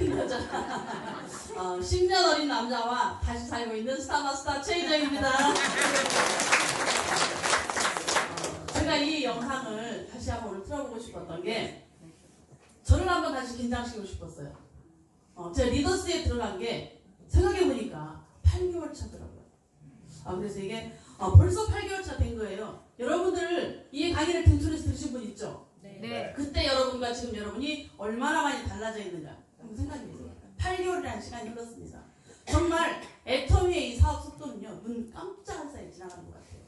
어린 여자 10년 어린 남자와 다시 살고 있는 스타마스터 최희정입니다. 제가 이 영상을 다시 한번 오늘 틀어보고 싶었던 게 저를 한번 다시 긴장시키고 싶었어요. 제가 리더스에 들어간 게 생각해보니까 8개월 차더라고요. 그래서 이게 벌써 8개월 차 된 거예요. 여러분들 이 강의를 벤투에서 들으신 분 있죠? 네. 그때 여러분과 지금 여러분이 얼마나 많이 달라져 있는가 한번 생각해보세요. 8개월이라는 시간이 흘렀습니다. 정말 애터미의 이 사업 속도는요, 눈 깜짝할 사이에 지나가는 것 같아요.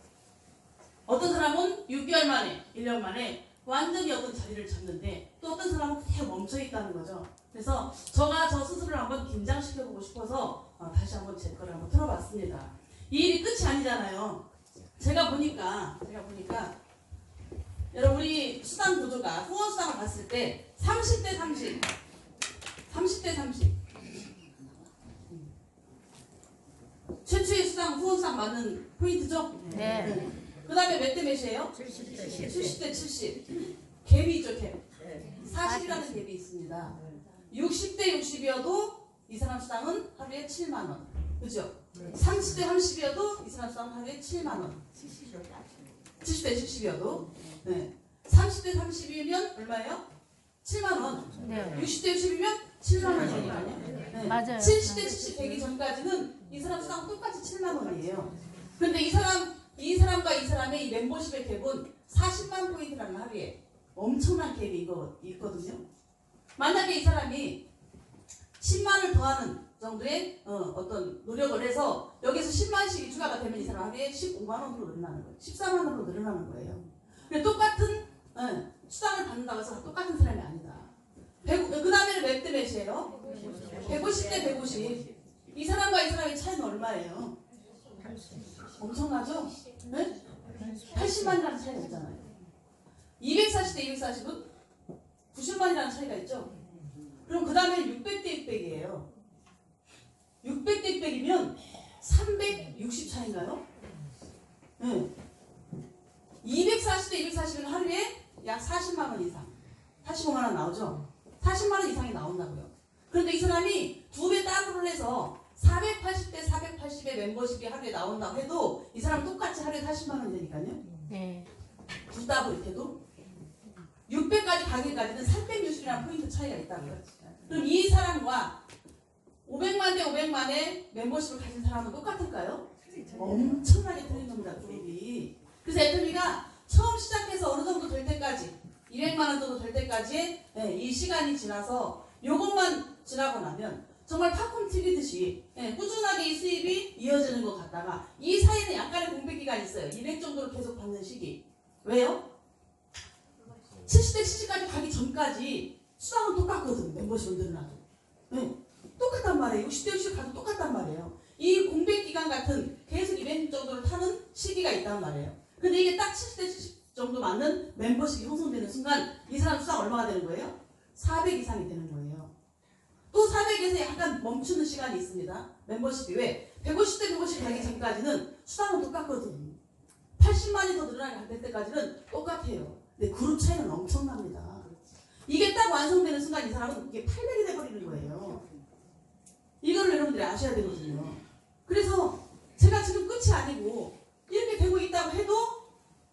어떤 사람은 6개월 만에, 1년 만에 완전히 어떤 자리를 잡는데 또 어떤 사람은 그냥 멈춰 있다는 거죠. 그래서 제가 저 스스로를 한번 긴장시켜보고 싶어서 다시 한번 제 거를 한번 틀어봤습니다. 이 일이 끝이 아니잖아요. 제가 보니까 여러분 우리 수당 구조가 후원 수당을 봤을 때 30대 30 최초의 수당 후원 수당 맞는 포인트죠? 네. 그 다음에 몇 대 몇이에요? 70대 70 갭이 있죠. 갭 40이라는 갭이 있습니다. 60대 60이어도 이 사람 수당은 하루에 7만원 그죠? 30대 30이어도 이 사람 수당은 하루에 7만원 70대 70이어도 네. 30대 30이면 얼마예요? 7만원 네. 60대 60이면 7만원이니까요. 네. 맞아요. 70대 70 되기 전까지는 이 사람 수당은 똑같이 7만원이에요. 그런데 이 사람과 이 사람의 이 멤버십의 갭은 40만 포인트라는 하루에 엄청난 갭이 있거든요. 만약에 이 사람이 10만을 더하는 정도의 어떤 노력을 해서 여기서 10만씩이 추가가 되면 이 사람 하루에 15만원으로 늘어나는 거예요. 14만원으로 늘어나는 거예요. 근데 똑같은 수당을 받는다고 해서 똑같은 사람이 아니다. 그 다음에는 몇 대 몇이에요? 150대 150. 이 사람과 이 사람의 차이는 얼마예요? 엄청나죠? 네? 80만이라는 차이가 있잖아요. 240대 240은 90만이라는 차이가 있죠? 그럼 그 다음에 600대 600이에요. 600대 600이면 360 차인가요? 네. 240대 240은 하루에 약 40만원 이상. 45만원 나오죠? 40만원 이상이 나온다고요. 그런데 이 사람이 2배 더블을 해서 480대 480의 멤버십이 하루에 나온다고 해도 이 사람은 똑같이 하루에 40만원이 되니까요. 네. 2더블 해도 600까지 가기까지는 360이라는 포인트 차이가 있다고요. 그럼 이 사람과 500만 대 500만의 멤버십을 가진 사람은 똑같을까요? 엄청나게 틀린 겁니다. 그룹이. 그래서 애터미가 처음 시작해서 어느 정도 될 때까지 200만원 정도 될 때까지 이 시간이 지나서 요것만 지나고 나면 정말 팝콘 튀기듯이 꾸준하게 이 수입이 이어지는 것 같다가 이 사이에는 약간의 공백 기간이 있어요. 200 정도를 계속 받는 시기. 왜요? 70대 70까지 가기 전까지 수당은 똑같거든. 멤버십을 늘어나도. 똑같단 말이에요. 60대 60 가도 똑같단 말이에요. 이 공백 기간 같은 계속 200 정도를 타는 시기가 있단 말이에요. 근데 이게 딱 70대 70 정도 맞는 멤버십이 형성되는 순간 이 사람 수당 얼마가 되는 거예요? 400 이상이 되는 거예요. 또 400에서 약간 멈추는 시간이 있습니다. 멤버십이 왜? 150대 150 가기 전까지는 수당은 똑같거든. 80만이 더 늘어나게 될 때까지는 똑같아요. 근데 그룹 차이는 엄청납니다. 이게 딱 완성되는 순간 이 사람은 이게 800이 돼버리는 거예요. 이거를 여러분들이 아셔야 되거든요. 그래서 제가 지금 끝이 아니고 이렇게 되고 있다고 해도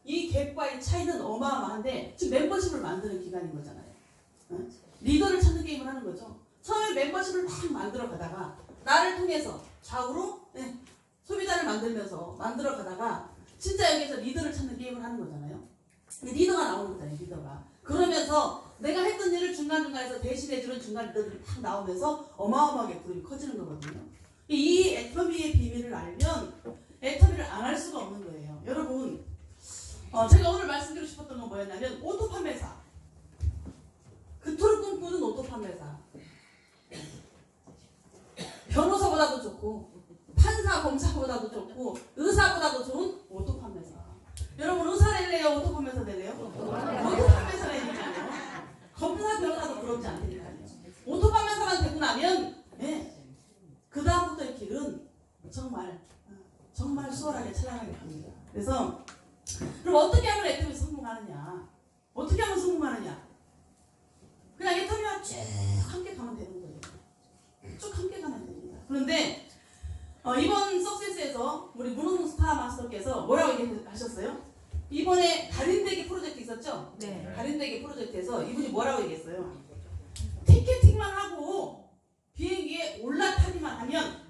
이 갭과의 차이는 어마어마한데 지금 멤버십을 만드는 기간인 거잖아요. 리더를 찾는 게임을 하는 거죠. 처음에 멤버십을 막 만들어 가다가 나를 통해서 좌우로 소비자를 만들어 가다가 진짜 여기서 리더를 찾는 게임을 하는 거잖아요. 리더가 나오는 거잖아요. 리더가. 그러면서 내가 했던 일을 중간중간에서 대신해주는 중간 리더들이 막 나오면서 어마어마하게 그룹이 커지는 거거든요. 이 애터미의 비밀을 알면 애터미를 안 할 수가 없는 거예요. 여러분 제가 오늘 말씀드리고 싶었던 건 뭐였냐면 오토 판매사. 그토록 꿈꾸는 오토 판매사. 변호사보다도 좋고 판사 검사보다도 좋고 의사보다도 좋은 오토 판매사. 여러분 의사 될래요? 오토 판매사 될래요? 오토 판매사가 되니까요. 검사 변호사도 부럽지 않으니까요. 오토 판매사만 되고 나면 그 다음부터의 길은 정말 수월하게 찬란하게 갑니다. 그래서 그럼 어떻게 하면 애터미 성공하느냐? 어떻게 하면 성공하느냐? 그냥 애터미와 쭉 함께 가면 되는 거예요. 그런데 이번 석세스에서 우리 문호동 스타 마스터께서 뭐라고 얘기하셨어요? 이번에 달인대기 프로젝트 있었죠? 네. 달인대기 프로젝트에서 이분이 뭐라고 얘기했어요? 티켓팅만 하고 비행기에 올라타기만 하면,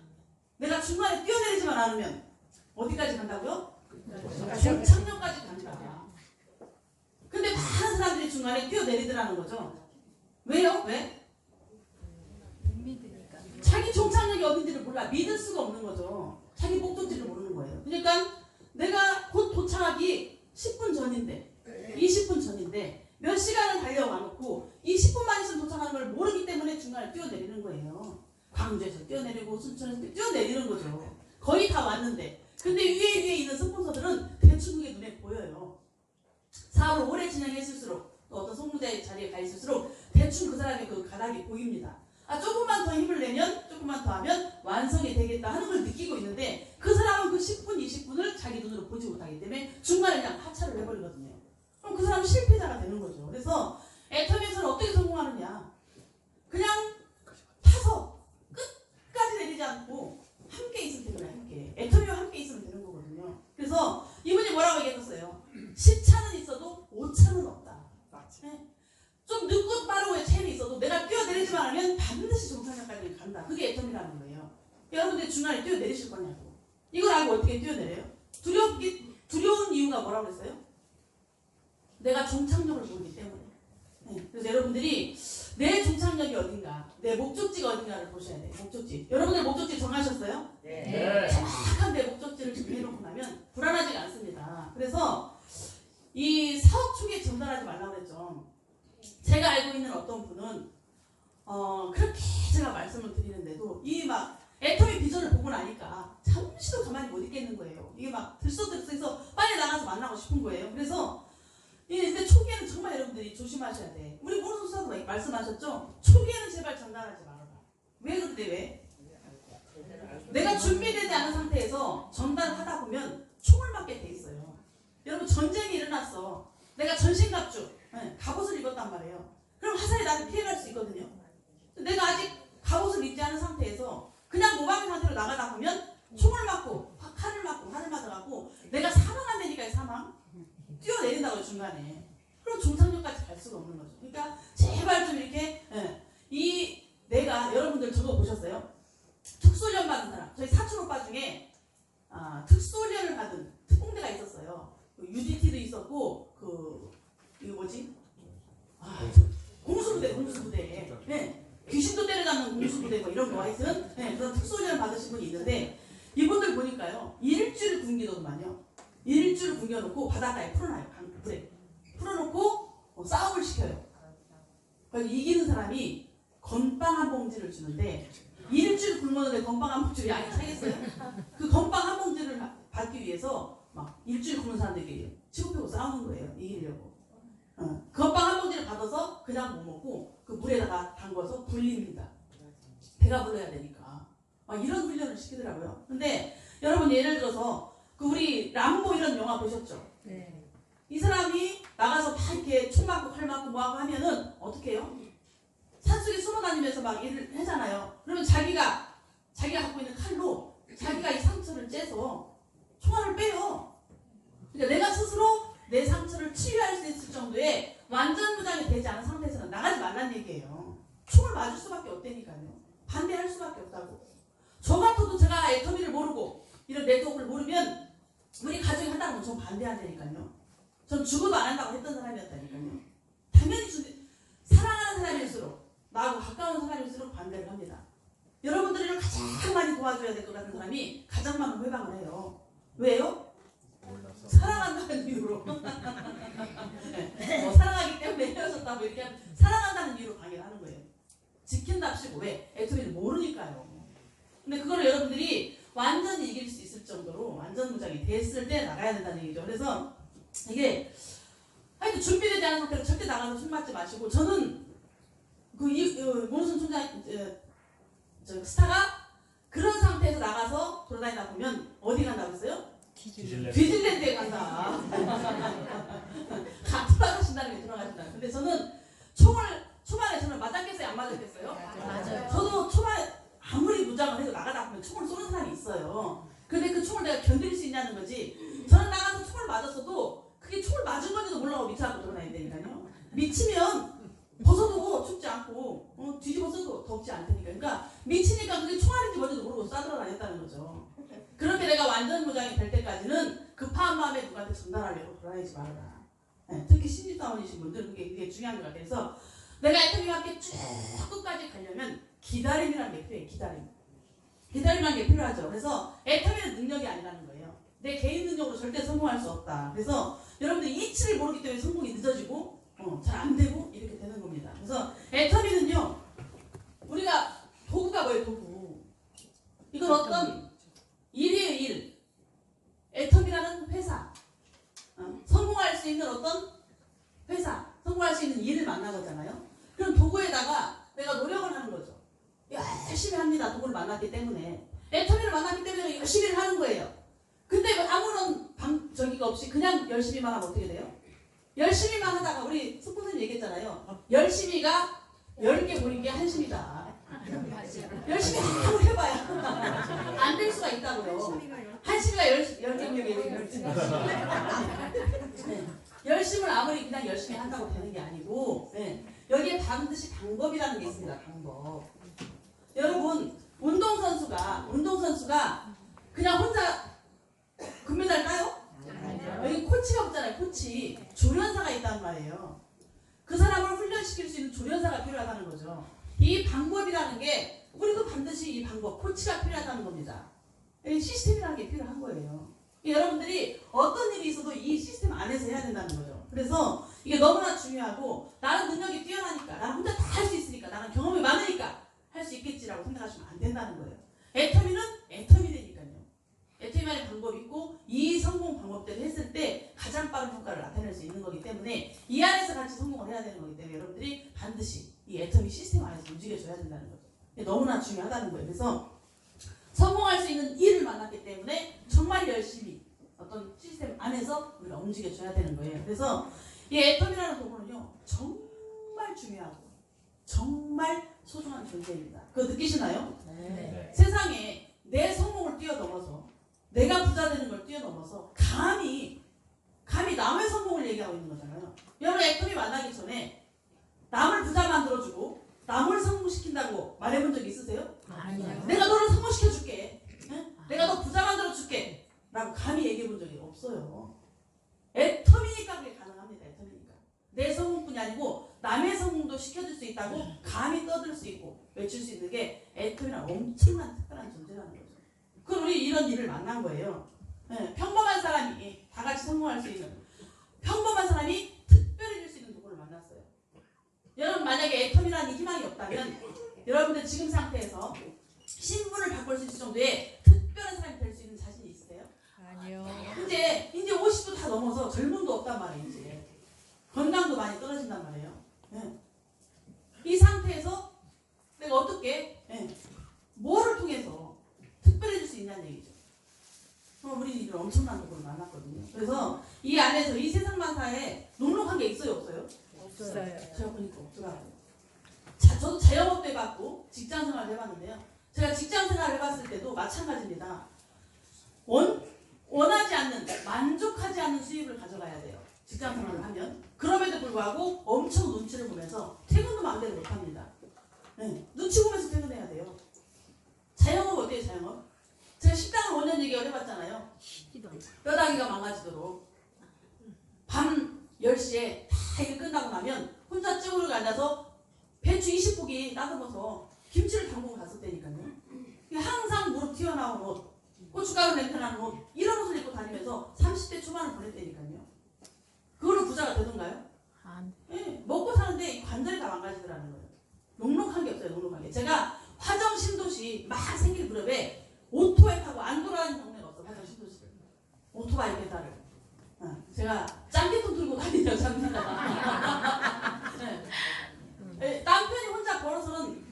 내가 중간에 뛰어내리지만 않으면 어디까지 간다고요? 종착역까지 간다. 근데 많은 사람들이 중간에 뛰어내리더라는 거죠. 왜요? 왜? 자기 종착역이 어딘지를 몰라. 믿을 수가 없는 거죠. 자기 목적지를 모르는 거예요. 그러니까 내가 곧 도착하기 10분 전인데, 20분 전인데 몇 시간을 달려와 놓고 이 10분만 있으면 도착하는 걸 모르기 때문에 중간에 뛰어내리는 거예요. 광주에서 뛰어내리고 순천에서 뛰어내리는 거죠. 거의 다 왔는데. 근데 위에 있는 스폰서들은 대충 그게 눈에 보여요. 사업을 오래 진행했을수록, 또 어떤 송무대 자리에 가 있을수록 대충 그 사람의 그 가닥이 보입니다. 조금만 더 힘을 내면, 조금만 더 하면 완성이 되겠다 하는 걸 느끼고 있는데, 그 사람은 그 10분, 20분을 자기 눈으로 보지 못하기 때문에 중간에 그냥 하차를 해버리거든요. 그럼 그 사람은 실패자가 되는 거죠. 그래서 애터미에서는 어떻게 성공하느냐? 그냥 타서 끝까지 내리지 않고 함께 있으면 되는 거예요. 함께. 애터미와 함께 있으면 되는 거거든요. 그래서 이분이 뭐라고 얘기했었어요? 10차는 있어도 5차는 없다. 네. 좀 늦고 빠르고의 체험이 있어도 내가 뛰어내리지만 하면 반드시 정상역까지 간다. 그게 애터미라는 거예요. 여러분들 중간에 뛰어내리실 거냐고. 이걸 알고 어떻게 뛰어내려요? 두려운 이유가 뭐라고 했어요? 내가 종착역을 모르기 때문에. 네. 그래서 여러분들이 내 종착역이 어딘가, 내 목적지가 어딘가를 보셔야 돼요. 목적지. 여러분들 목적지 정하셨어요? 네. 정확한 내 목적지를 정해놓고 나면 불안하지가 않습니다. 그래서 이 사업 초기에 전달하지 말라고 했죠. 제가 알고 있는 어떤 분은 그렇게 제가 말씀을 드리는데도 이 막 애터미 비전을 보고 나니까 잠시도 가만히 못 있겠는 거예요. 이게 막 들썩들썩해서 빨리 나가서 만나고 싶은 거예요. 그래서 근데 초기에는 정말 여러분들이 조심하셔야 돼. 우리 모르는 수사도 말씀하셨죠? 초기에는 제발 전달하지 말아라. 왜 그런데 왜? 내가 준비되지 않은 상태에서 전달을 하다 보면 총을 맞게 돼 있어요. 여러분, 전쟁이 일어났어. 내가 전신갑주, 갑옷을 입었단 말이에요. 그럼 화살이 나를 피해갈 수 있거든요. 내가 아직 갑옷을 입지 않은 상태에서 그냥 모방의 상태로 나가다 보면 총을 맞고 칼을 맞고 활을 맞아갖고 내가 사망한다니까요. 사망. 뛰어내린다고요, 중간에. 그럼 종착역까지 갈 수가 없는 거죠. 그러니까 제발 좀 이렇게 내가 여러분들 저거 보셨어요? 특수훈련 받은 사람. 저희 사촌 오빠 중에 특수훈련을 받은 특공대가 있었어요. UDT도 있었고 이거 뭐지? 공수부대. 네. 귀신도 때려잡는 공수부대 뭐 이런 거 하여튼 그런 특수훈련을 받으신 분이 있는데, 이분들 보니까요, 일주일 굶기더구만요. 일주일 굶겨놓고 바닷가에 풀어놔요. 물에 풀어놓고 싸움을 시켜요. 그래서 이기는 사람이 건빵 한 봉지를 주는데, 일주일 굶었는데 건빵 한 봉지를 양이 차겠어요? 그 건빵 한 봉지를 받기 위해서 막 일주일 굶은 사람들끼리 치고펴고 싸우는 거예요. 이기려고. 건빵 한 봉지를 받아서 그냥 못 먹고 그 물에다가 담궈서 불립니다. 배가 불러야 되니까. 이런 훈련을 시키더라고요. 근데 여러분, 예를 들어서 우리 람보 이런 영화 보셨죠? 네. 이 사람이 나가서 다 이렇게 총 맞고 칼 맞고 뭐하고 하면은 어떻게 해요? 산속에 숨어다니면서 막 일을 하잖아요. 그러면 자기가 갖고 있는 칼로 자기가 이 상처를 째서 총알을 빼요. 그러니까 내가 스스로 내 상처를 치유할 수 있을 정도의 완전 무장이 되지 않은 상태에서는 나가지 말란 얘기예요. 총을 맞을 수밖에 없다니까요. 반대할 수밖에 없다고. 저 같아도 제가 애터미를 모르고 이런 네트워크를 모르면 우리 가족이 한다는 건 전 반대한다니까요. 전 죽어도 안 한다고 했던 사람이었다니까요. 당연히 사랑하는 사람일수록, 나하고 가까운 사람일수록 반대를 합니다. 여러분들을 가장 많이 도와줘야 될 것 같은 사람이 가장 많은 회방을 해요. 왜요? 사랑한다는 이유로. 사랑하기 때문에 헤어졌다 뭐 이렇게 사랑한다는 이유로 방해를 하는 거예요. 지킨답시고. 왜? 애터미를 모르니까요. 근데 그걸 여러분들이 완전히 이길 수 있을 정도로 완전무장이 됐을 때 나가야 된다는 얘기죠. 그래서 이게 하여튼 준비되지 않은 상태로 절대 나가서 총 맞지 마시고, 저는 문호순 총장 스타가 그런 상태에서 나가서 돌아다니다 보면 어디 간다고 했어요? 디즈니랜드에 간다. 돌아가신다는 게 돌아가신다. 근데 저는 초반에 저는 맞았겠어요? 안 맞았겠어요? 맞아요. 저도 초반에 아무리 무장을 해도 나가다 덥지 않다니까. 그러니까 미치니까 그게 총알인지 뭔지도 모르고 싸돌아다녔다는 거죠. 그렇게 내가 완전 무장이 될 때까지는 급한 마음에 누구한테 전달하려고 돌아다니지 말아라. 네, 특히 신입사원이신 분들은 그게 중요한 것 같아요. 그래서 내가 애터미와 함께 쭉 끝까지 가려면 기다림이라는 게 필요해요. 기다림이라는 게 필요하죠. 그래서 애터미는 능력이 아니라는 거예요. 내 개인 능력으로 절대 성공할 수 없다. 그래서 여러분들 이치를 모르기 때문에 성공이 늦어지고 잘 안 되고 이렇게 되는 겁니다. 그래서 애터미는요, 우리가 도구가 뭐예요? 도구. 이건 어떤 일이에요. 일. 애터미라는 회사. 성공할 수 있는 어떤 회사, 성공할 수 있는 일을 만난 거잖아요. 그럼 도구에다가 내가 노력을 하는 거죠. 열심히 합니다. 도구를 만났기 때문에. 애터미를 만났기 때문에 열심히 하는 거예요. 근데 아무런 저기가 없이 그냥 열심히만 하면 어떻게 돼요? 열심히만 하다가 우리 스포츠님 얘기했잖아요. 열심히가 10개 모인 게 한심이다. 열심히 하고 해봐야 안 될 수가 있다고요. 한심이가 10개 모인 게 열심을 아무리 그냥 열심히 한다고 되는 게 아니고, 네. 여기에 반드시 방법이라는 게 있습니다. 방법. 여러분, 운동선수가 그냥 혼자 금메달 따요? 여기 코치가 없잖아요. 코치. 조련사가 있단 말이에요. 그 사람을 훈련시킬 수 있는 조련사가 필요하다는 거죠. 이 방법이라는 게 우리도 반드시 이 방법, 코치가 필요하다는 겁니다. 시스템이라는 게 필요한 거예요. 여러분들이 어떤 일이 있어도 이 시스템 안에서 해야 된다는 거죠. 그래서 이게 너무나 중요하고, 나는 능력이 뛰어나니까, 나는 혼자 다 할 수 있으니까, 나는 경험이 많으니까 할 수 있겠지라고 생각하시면 안 된다는 거예요. 애터미는 애터미되니까요. 애터미만의 방법이 있고, 이 성공 방법대로 했을 때 가장 빠른 효과를 나타낼 수 있는 거기 때문에 이 안에서 같이 성공을 해야 되는 거기 때문에 여러분들이 반드시 이 애터미 시스템 안에서 움직여줘야 된다는 거죠. 너무나 중요하다는 거예요. 그래서 성공할 수 있는 일을 만났기 때문에 정말 열심히 어떤 시스템 안에서 우리가 움직여줘야 되는 거예요. 그래서 이 애터미라는 도구는요, 정말 중요하고 정말 소중한 존재입니다. 그거 느끼시나요? 네. 세상에 내 성공을 뛰어넘어서, 내가 부자 되는 걸 뛰어넘어서 감히 남의 성공을 얘기하고 있는 거잖아요. 여러분, 애터미 만나기 전에 남을 부자 만들어주고 남을 성공시킨다고 말해본 적 있으세요? 아니요. 내가 너를 성공시켜줄게. 응? 내가 너 부자 만들어줄게. 라고 감히 얘기해본 적이 없어요. 애터미니까 그게 가능합니다. 애터미니까. 내 성공뿐이 아니고 남의 성공도 시켜줄 수 있다고 감히 떠들 수 있고 외칠 수 있는 게 애터미란 엄청난 특별한 존재라는 거죠. 그럼 우리 이런 일을 만난 거예요. 네, 평범한 사람이 다 같이 성공할 수 있는, 평범한 사람이 특별해질 수 있는 도구를 만났어요. 여러분, 만약에 애터미라는 희망이 없다면 여러분들 지금 상태에서 신분을 바꿀 수 있을 정도의 특별한 사람이 될 수 있는 자신이 있으세요? 아니요. 이제 50도 다 넘어서 젊음도 없단 말이에요. 이제 건강도 많이 떨어진단 말이에요. 네. 이 상태에서 내가 어떻게, 뭐를 통해서 특별해질 수 있냐는 얘기죠. 우리 이들 엄청난 도구를 만났거든요. 그래서 이 안에서 이 세상 만사에 녹록한 게 있어요, 없어요? 없어요. 제가 보니까 없더라고요. 저도 자영업도 해봤고 직장생활도 해봤는데요. 제가 직장생활을 해봤을 때도 마찬가지입니다. 원하지 않는, 만족하지 않는 수입을 가져가야 돼요. 직장생활을 하면. 그럼에도 불구하고 엄청 눈치를 보면서 퇴근도 마음대로 못합니다. 네, 눈치 보면서 퇴근해야 돼요. 자영업 어때요? 자영업? 제가 식당을 5년 얘기를 해봤잖아요. 뼈다귀가 망가지도록 밤 10시에 다 일 끝나고 나면 혼자 찌우르고 앉아서 배추 20포기 따듬어서 김치를 담그고 갔었다니까요. 항상 무릎 튀어나온 옷, 고춧가루 냄새 나는 옷, 이런 옷을 입고 다니면서 30대 초반을 보냈다니까요. 그걸로 부자가 되던가요? 네, 먹고 사는데 관절이 다 망가지더라는 거예요. 녹록한 게 없어요. 녹록한 게. 제가 화정 신도시 막 생길 무렵에 오토바이 타고 안 돌아다니는 동네가 없어. 화정 신도시 오토바이 배달을. 제가 짱깨통 들고 다니죠. 남편이 혼자 벌어서는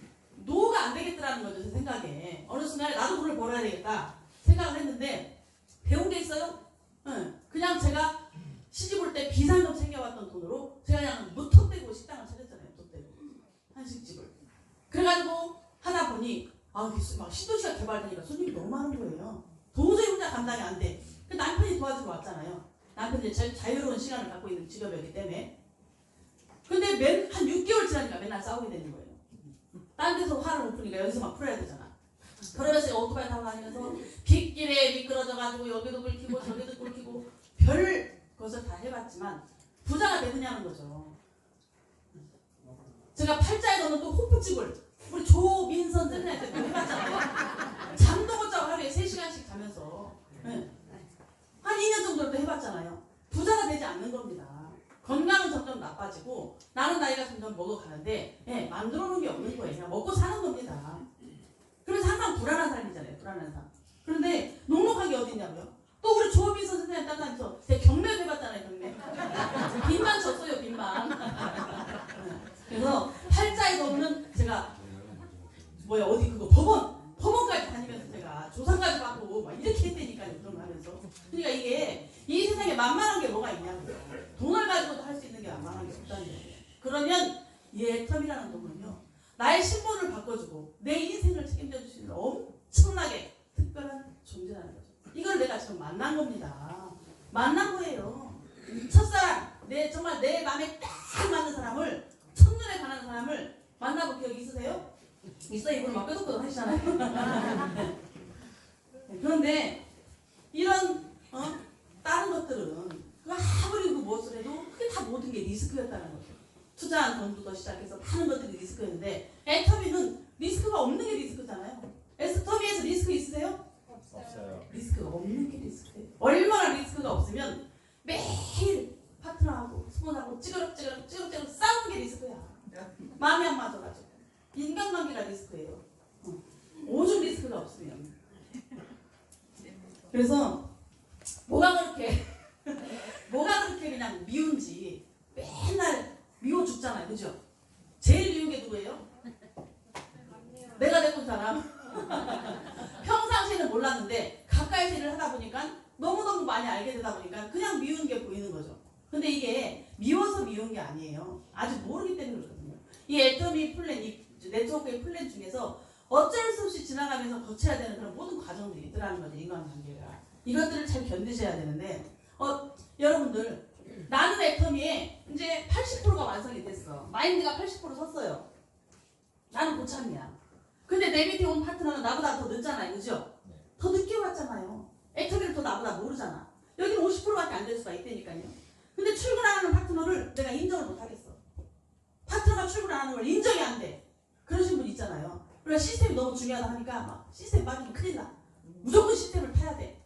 노가 안 되겠더라는 거죠. 제 생각에. 어느 순간에 나도 돈을 벌어야 되겠다 생각을 했는데, 배운 게 있어요? 그냥 제가 시집 올 때 비상금 챙겨왔던 돈으로 제가 그냥 무턱대고 식당을 차렸잖아요. 무턱대고 한식집을. 그래가지고 하다 보니 막 신도시가 개발되니까 손님이 너무 많은 거예요. 도저히 혼자 감당이 안 돼. 남편이 도와주러 왔잖아요. 남편이 자유로운 시간을 갖고 있는 직업이었기 때문에. 근데 한 6개월 지나니까 맨날 싸우게 되는 거예요. 딴 데서 앞에서 화를 못 푸니까 여기서 막 풀어야 되잖아. 그러면서 오토바이 타고 다니면서 빗길에 미끄러져가지고 여기도 긁히고 저기도 긁히고 별 것을 다 해봤지만 부자가 되느냐는 거죠. 제가 팔자에 넣는 또 호프집을 우리 조민선 쌤한테 해봤잖아요. 잠도 못 자고 하루에 3시간씩 자면서 네. 한 2년 정도도 해봤잖아요. 부자가 되지 않는 겁니다. 건강은 점점 나빠지고 나는 나이가 점점 먹어가는데 네, 만들어 놓은 게 없는 거예요. 그냥 먹고 사는 겁니다. 그래서 항상 불안한 삶이잖아요. 불안한 삶. 그런데 녹록하게 어디 있냐고요? 또 우리 조민선 선생님 따라다니면서 제가 경매도 해봤잖아요. 경매. 빈만 쳤어요. 빈만. 그래서 팔자에 없는 제가 어디 그거 법원까지 다니면서 제가 조사까지 받고 막 이렇게 했다니까요. 그런 거 하면서. 그러니까 이게 이 세상에 만만한 게 뭐가 있냐고요. 돈을 가지고도 할 수 있는 게 만만한 게 없다는 거예요. 그러면 이 애텀이라는 돈은요. 나의 신분을 바꿔주고 내 인생을 책임져 주시는 엄청나게 특별한 존재라는 거죠. 이걸 내가 지금 만난 겁니다. 만난 거예요. 첫사랑, 정말 내 마음에 딱 맞는 사람을, 첫눈에 반하는 사람을 만나볼 기억 있으세요? 있어. 이분 막 끄덕끄덕 하시잖아요. 그런데 이런 다른 것들은 아무리 무엇을 해도 그게 다 모든 게 리스크였다는 거죠. 투자한 돈부터 시작해서 많은 것들이 리스크였는데 애터미는 리스크가 없는 게 리스크잖아요. 애터미에서 리스크 있으세요? 없어요. 리스크가 없는 게 리스크예요. 얼마나 리스크가 없으면 매일 파트너하고 스폰하고 찌그럭찌그럭 싸우는 게 리스크야. 마음이 안 맞아가지고. 인간관계가 리스크예요. 오죽 리스크가 없으면. 그래서 뭐가 그렇게 그냥 미운지 맨날 미워 죽잖아요. 그죠? 제일 미운 게 누구예요? 내가 내본 사람. 평상시에는 몰랐는데 가까이서 일을 하다 보니까 너무너무 많이 알게 되다 보니까 그냥 미운 게 보이는 거죠. 근데 이게 미워서 미운 게 아니에요. 아직 모르기 때문에 그렇거든요. 이 애터미 플랜, 이 네트워크의 플랜 중에서 어쩔 수 없이 지나가면서 거쳐야 되는 그런 모든 과정들이 있더라는 거죠. 인간관계가. 이것들을 잘 견디셔야 되는데 여러분들 나는 애터미에 이제 80%가 완성이 됐어. 마인드가 80% 섰어요. 나는 고참이야. 근데 내 밑에 온 파트너는 나보다 더 늦잖아요. 그죠? 더 늦게 왔잖아요. 애터미를 더 나보다 모르잖아. 여기는 50%밖에 안 될 수가 있다니까요. 근데 출근하는 파트너를 내가 인정을 못 하겠어. 파트너가 출근 안 하는 걸 인정이 안 돼. 그러신 분 있잖아요. 그래서 시스템이 너무 중요하다 하니까 막 시스템 빠지면 큰일 나. 무조건 시스템을 타야 돼.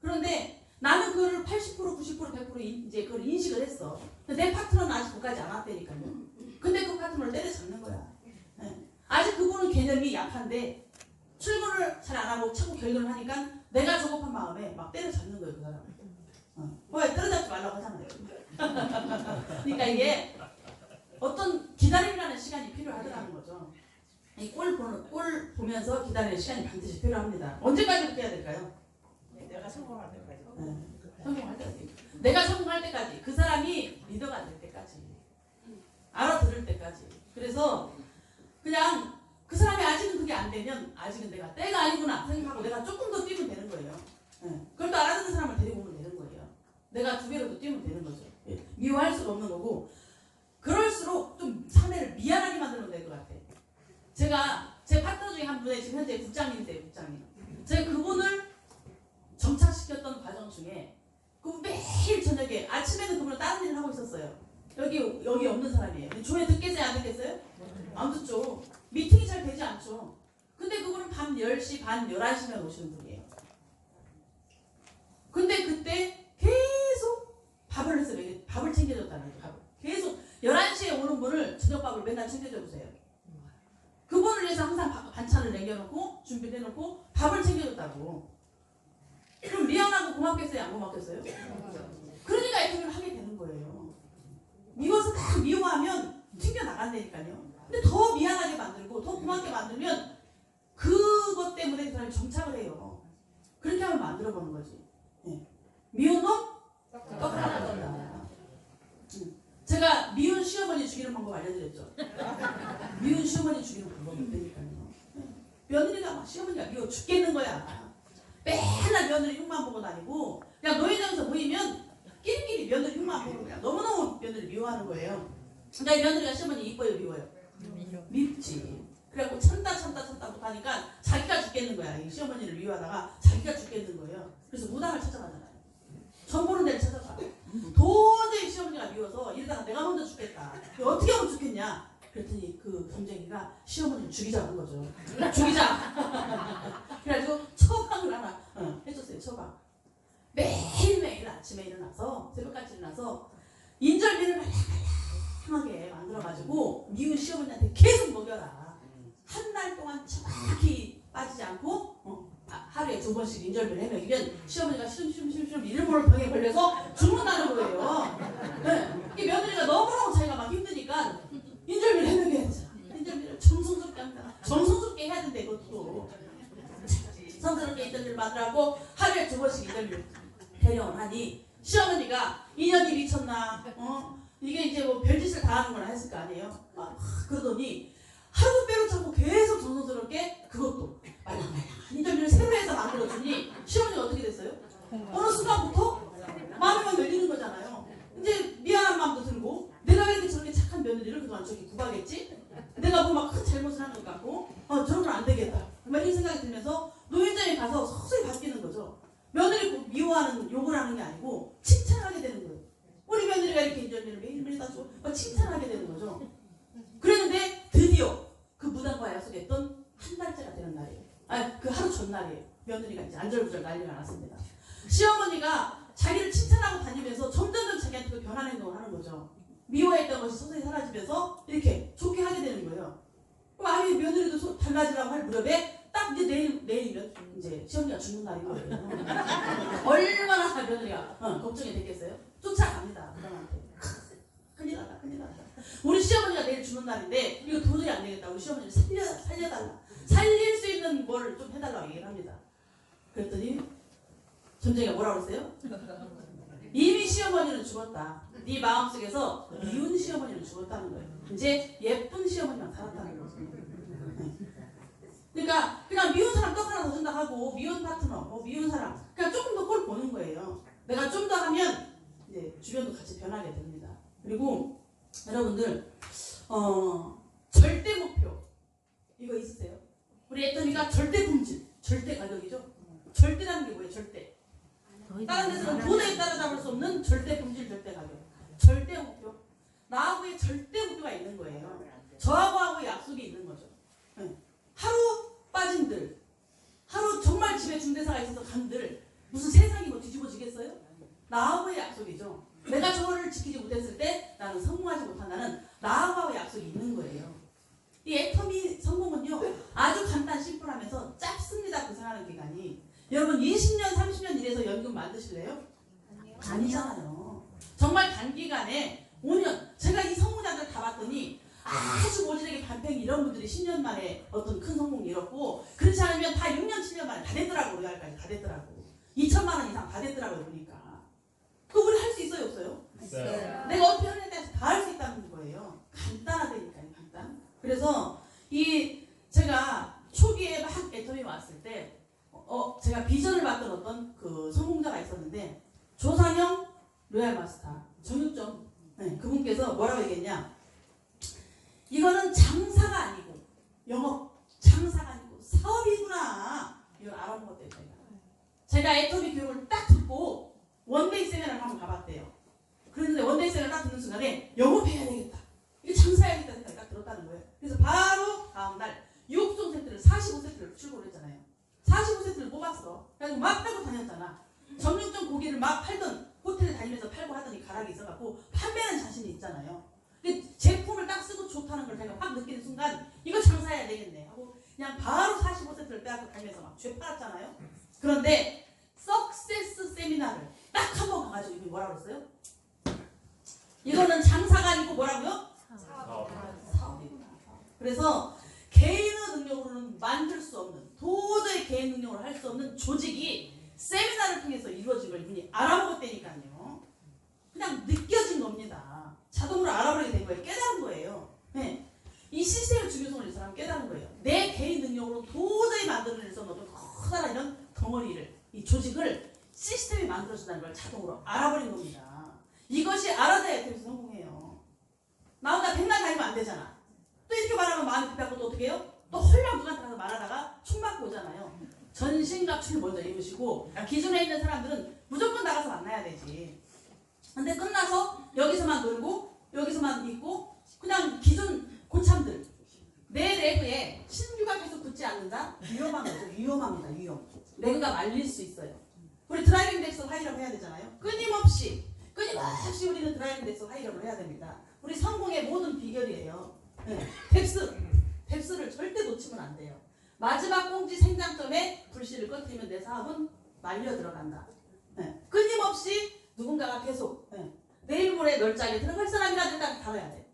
그런데 나는 그거를 80%, 90%, 100% 이제 그걸 인식을 했어. 근데 내 파트너는 아직 그까지 안 왔다니까요. 근데 그 파트너를 때려잡는 거야. 네. 아직 그분은 개념이 약한데 출근을 잘 안 하고 자꾸 결론을 하니까 내가 조급한 마음에 막 때려잡는 거예요. 그 사람을. 왜 때려잡지 말라고 하잖아요. 그러니까 이게 어떤 기다림이라는 시간이 필요하더라는 거죠. 이 꼴 보면서 기다리는 시간이 반드시 필요합니다. 언제까지 그렇게 해야 될까요? 내가 성공할 때까지. 네. 성공할 때까지. 내가 성공할 때까지. 그 사람이 리더가 될 때까지. 알아들을 때까지. 그래서 그냥 그 사람이 아직은 그게 안 되면 아직은 내가 때가 아니구나 생각하고 내가 조금 더 뛰면 되는 거예요. 네. 그걸 또 알아듣는 사람을 데리고 오면 되는 거예요. 내가 2배로 더 뛰면 되는 거죠. 미워할 수가 없는 거고 그럴수록 좀 상대를 미안하게 만들면 될 것 같아. 제가 제 파트너 중에 한 분이 지금 현재 국장님이세요. 국장님. 제가 그분을 정착시켰던 과정 중에 그분 매일 저녁에 아침에는 그분은 다른 일을 하고 있었어요. 여기 없는 사람이에요. 조회 듣겠어요? 안 듣겠어요? 안 듣죠. 미팅이 잘 되지 않죠. 근데 그분은 밤 10시 반 11시면 오시는 분이에요. 근데 그때 계속 밥을 했어요. 밥을 챙겨줬다는 거죠. 밥을. 계속 11시에 오는 분을 저녁밥을 맨날 챙겨줘 보세요. 그분을 위해서 항상 반찬을 남겨놓고 준비를 해놓고 밥을 챙겨줬다고. 그럼 미안하고 고맙겠어요? 안 고맙겠어요? 그러니까 애통을 하게 되는 거예요. 미워서 막 미워하면 튕겨나간다니까요. 근데 더 미안하게 만들고 더 고맙게 만들면 그것 때문에 그 사람이 정착을 해요. 그렇게 하면 만들어보는 거지. 네. 미운 놈? 떡하나 던다. 제가 미운 시어머니 죽이는 방법 알려드렸죠. 미운 시어머니 죽이는 방법이 있다니까요. 며느리가 막 시어머니가 미워 죽겠는 거야. 맨날 며느리 흉만 보고 다니고 그냥 노예장에서 모이면 끼리끼리 며느리 흉만 보고 그냥 너무너무 며느리 미워하는 거예요. 그러니까 며느리가 시어머니 이뻐요 미워요? 밉지. 그래갖고 참다 못하니까 자기가 죽겠는 거야. 이 시어머니를 미워하다가 자기가 죽겠는 거예요. 그래서 무당을 찾아가잖아요. 전 보는 데를 찾아가. 도저히 시어머니가 미워서 이러다가 내가 먼저 죽겠다. 어떻게 하면 죽겠냐? 그랬더니 그 점쟁이가 시어머니를 죽이자는 거죠. 죽이자. 그래가지고 처방을 하나 해줬어요. 처방. 매일매일 아침에 일어나서 새벽까지 일어나서 인절미를 말랑말랑하게 만들어가지고 미운 시어머니한테 계속 먹여라. 한 달 동안 정확히 빠지지 않고 하루에 2번씩 인절미를 해먹이면 시어머니가 시름시름 이름모를 병에 걸려서 죽는다는 거예요. 네. 이 며느리가 너무너무 자기가 막 힘드니까 인절미를 해먹여야 되잖아. 인절미를 정성스럽게 합니다. 정성스럽게 해야 된대 이것도. 정성스럽게 인절미를 만들라고 하루에 2번씩 인절미를 대령을 하니 시어머니가 인연이 미쳤나? 이게 이제 뭐 별짓을 다 하는 거나 했을 거 아니에요? 그러더니 하루 빼로 자고 계속 정성스럽게 그것도 말랑말랑 인절미를 새로 해서 만들어주니 시어머니가 어떻게 됐어요? 어느 순간부터 마음이 열리는 거잖아요. 이제 미안한 마음도 들고 내가 왜 이렇게 저렇게 착한 며느리를 그동안 저렇게 구박했지? 내가 뭐 막 큰 잘못을 한 것 같고 저러면 안 되겠다. 막 이런 생각이 들면서 노인정에 가서 서서히 바뀌는 거죠. 며느리 미워하는 욕을 하는 게 아니고 칭찬하게 되는 거예요. 우리 며느리가 이렇게 인절미를 매일매일 따주고 칭찬하게 되는 거죠. 그랬는데 드디어 그 무당과 약속했던 한 달째가 되는 날이에요. 그 하루 전날이에요. 며느리가 이제 안절부절 난리가 났습니다. 시어머니가 자기를 칭찬하고 다니면서 점점 자기한테 그 변한 행동을 하는 거죠. 미워했던 것이 서서히 사라지면서 이렇게 좋게 하게 되는 거예요. 그럼 아니 며느리도 달라지라고 할 무렵에 딱 이제 내일이면 이제 시어머니가 죽는 날인 거예요. 얼마나 며느리가 걱정이 됐겠어요? 쫓아갑니다. 무당한테. 큰일 났다. 우리 시어머니가 내일 죽는 날인데 이거 도저히 안 되겠다. 우리 시어머니를 살려달라. 살릴 수 있는 걸 좀 해달라고 얘기를 합니다. 그랬더니 점쟁이가 뭐라고 그랬어요? 이미 시어머니는 죽었다. 네 마음속에서 미운 시어머니는 죽었다는 거예요. 이제 예쁜 시어머니만 살았다는 거죠. 그러니까 그냥 미운 사람 떡 하나 더 준다 하고 미운 파트너, 미운 사람 그냥 조금 더 꼴 보는 거예요. 내가 좀 더 하면 이제 주변도 같이 변하게 됩니다. 그리고 여러분들 절대 목표 이거 있으세요? 우리 애터미가 절대 품질, 절대 가격이죠. 절대라는 게 뭐예요? 절대. 다른 데서는 도저히 따라잡을 수 없는 절대 품질, 절대 가격. 절대 목표. 나하고의 절대 목표가 있는 거예요. 저하고의 약속이 있는 거죠. 하루 빠진들, 하루 정말 집에 중대사가 있어서 간들 무슨 세상이 뭐 뒤집어지겠어요? 나하고의 약속이죠. 내가 저거를 지키지 못했을 때 나는 성공하지 못한다는 나하고의 약속이 있는 거예요. 이 애터미 성공은요 아주 간단 심플하면서 짧습니다. 고생하는 기간이. 여러분 20년 30년 일해서 연금 만드실래요? 아니잖아요. 정말 단기간에 5년 제가 이 성공자들 다 봤더니 아주 모질하게 반팽이 이런 분들이 10년 만에 어떤 큰 성공을 이뤘고 그렇지 않으면 다 6년 7년 만에 다 됐더라고. 우리 할까지 다 됐더라고. 2천만 원 이상 다 됐더라고요. 보니까. 그거 우리 할 수 있어요? 없어요? 있어요. 내가 어떻게 하느냐에 따라서 다 할 수 있다는 거예요. 간단하다니까요. 간단. 그래서 제가 초기에 막 애터미 왔을 때 제가 비전을 봤던 어떤 그 성공자가 있었는데 조상영 로얄 마스터 정육점 그분께서 뭐라고 얘기했냐? 이거는 장사가 아니고 영업 장사가 아니고 사업이구나. 이걸 알아먹었대요. 제가 애터미 교육을 딱 듣고 원데이 세미나를 한번 가봤대요. 그런데 원데이 세미나를 딱 듣는 순간에 영업해야 되겠다. 이게 장사해야겠다 생각이 딱 들었다는 거예요. 그래서 바로 다음날 6종 세트를 45세트를 출고를 했잖아요. 45세트를 뽑았어. 그래서 막 팔고 다녔잖아. 정육점 고기를 막 팔던 호텔에 다니면서 팔고 하더니 가락이 있어갖고 판매하는 자신이 있잖아요. 근데 제품을 딱 쓰고 좋다는 걸 제가 확 느끼는 순간 이거 장사해야 되겠네 하고 그냥 바로 45세트를 빼앗고 다니면서 막 죄 팔았잖아요. 그런데 석세스 세미나를 딱 한 번 가가지고 이게 뭐라고 그랬어요? 이거는 장사가 아니고 뭐라고요? 사업이구나. 그래서 개인의 능력으로는 만들 수 없는 도저히 개인 능력으로 할 수 없는 조직이 세미나를 통해서 이루어진 걸 이분이 알아먹었다니까요. 그냥 느껴진 겁니다. 자동으로 알아버리게 된 거예요. 깨달은 거예요. 네. 이 시스템의 중요성을 이 사람은 깨달은 거예요. 내 개인 능력으로 도저히 만들어낼 수 없는 어떤 커다란 이런 덩어리를 이 조직을 시스템이 만들어준다는 걸 자동으로 알아버린 겁니다. 이것이 알아내야 애터미에서 성공해요. 나 혼자 백날 다니면 안 되잖아. 또 이렇게 말하면 마음이 급해갖고 또 어떻게 해요? 홀랑 누구한테 가서 말하다가 총 맞고 오잖아요. 전신갑주를 먼저 입으시고 기존에 있는 사람들은 무조건 나가서 만나야 되지. 근데 끝나서 여기서만 놀고 여기서만 있고 그냥 기존 고참들 내 레그에 신규가 계속 붙지 않는다? 위험한 거죠. 위험합니다. 위험. 레그가 말릴 수 있어요. 우리 드라이빙 덱스 하이럽 해야 되잖아요. 끊임없이 우리는 드라이빙 덱스 하이럽을 해야 됩니다. 우리 성공의 모든 비결이에요. 네. 덱스를 절대 놓치면 안 돼요. 마지막 공지 생장점에 불씨를 꺼뜨리면 내 사업은 말려 들어간다. 네. 끊임없이 누군가가 계속 내일 모레 널짝에 들어갈 사람이라도 일단 달아야 돼.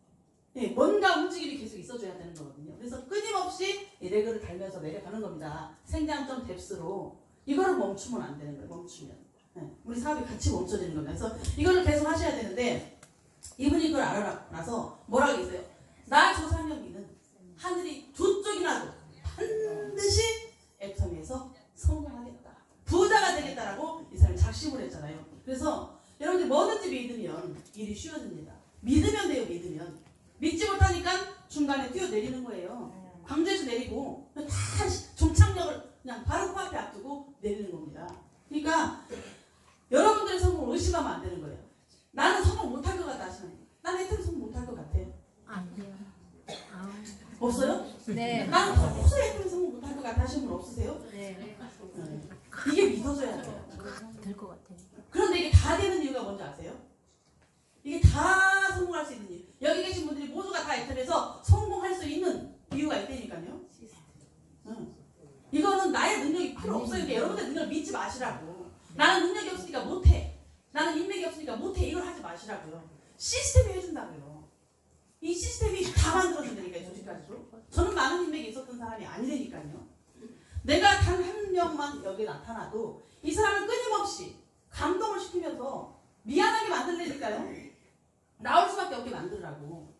네. 뭔가 움직임이 계속 있어줘야 되는 거거든요. 그래서 끊임없이 레그를 달면서 내려가는 겁니다. 생장점 덱스로 이거를 멈추면 안 되는 거예요. 멈추면 우리 사업이 같이 멈춰지는 겁니다. 그래서 이거를 계속 하셔야 되는데 이분이 이걸 알아라고 나서 뭐라고 했어요? 나 조상혁이는 하늘이 두 쪽이라도 반드시 애터미에서 성공하겠다. 부자가 되겠다라고 이 사람이 작심을 했잖아요. 그래서 여러분들 뭐든지 믿으면 일이 쉬워집니다. 믿으면 돼요. 믿으면. 믿지 못하니까 중간에 뛰어내리는 거예요. 광주에서 내리고 다 종착역을 그냥 바로 코앞에 앞두고 내리는 겁니다. 그러니까 여러분들의 성공을 의심하면 안 되는 거예요. 나는 성공 못할 것 같다 하시는 거예요. 나는 애터미 성공 못할 것 같아. 안 돼요. 없어요? 네. 나는 도저히 애터미 성공 못할 것 같아 하시는 분 없으세요? 네. 이게 믿어져야 돼요. 될 것 같아요. 그런데 이게 다 되는 이유가 뭔지 아세요? 이게 다 성공할 수 있는 이유. 여기 계신 분들이 모두가 다 애터미에서 성공할 수 있는 이유가 있다니까요. 이거는 나의 능력이 필요 없어요. 그러니까 여러분들 능력을 믿지 마시라고. 나는 능력이 없으니까 못해. 나는 인맥이 없으니까 못해. 이걸 하지 마시라고요. 시스템이 해준다고요. 이 시스템이 다 만들어준다니까요. 저지까지도. 저는 많은 인맥이 있었던 사람이 아니라니까요. 내가 단 한 명만 여기에 나타나도 이 사람을 끊임없이 감동을 시키면서 미안하게 만들려니까요. 나올 수밖에 없게 만들으라고.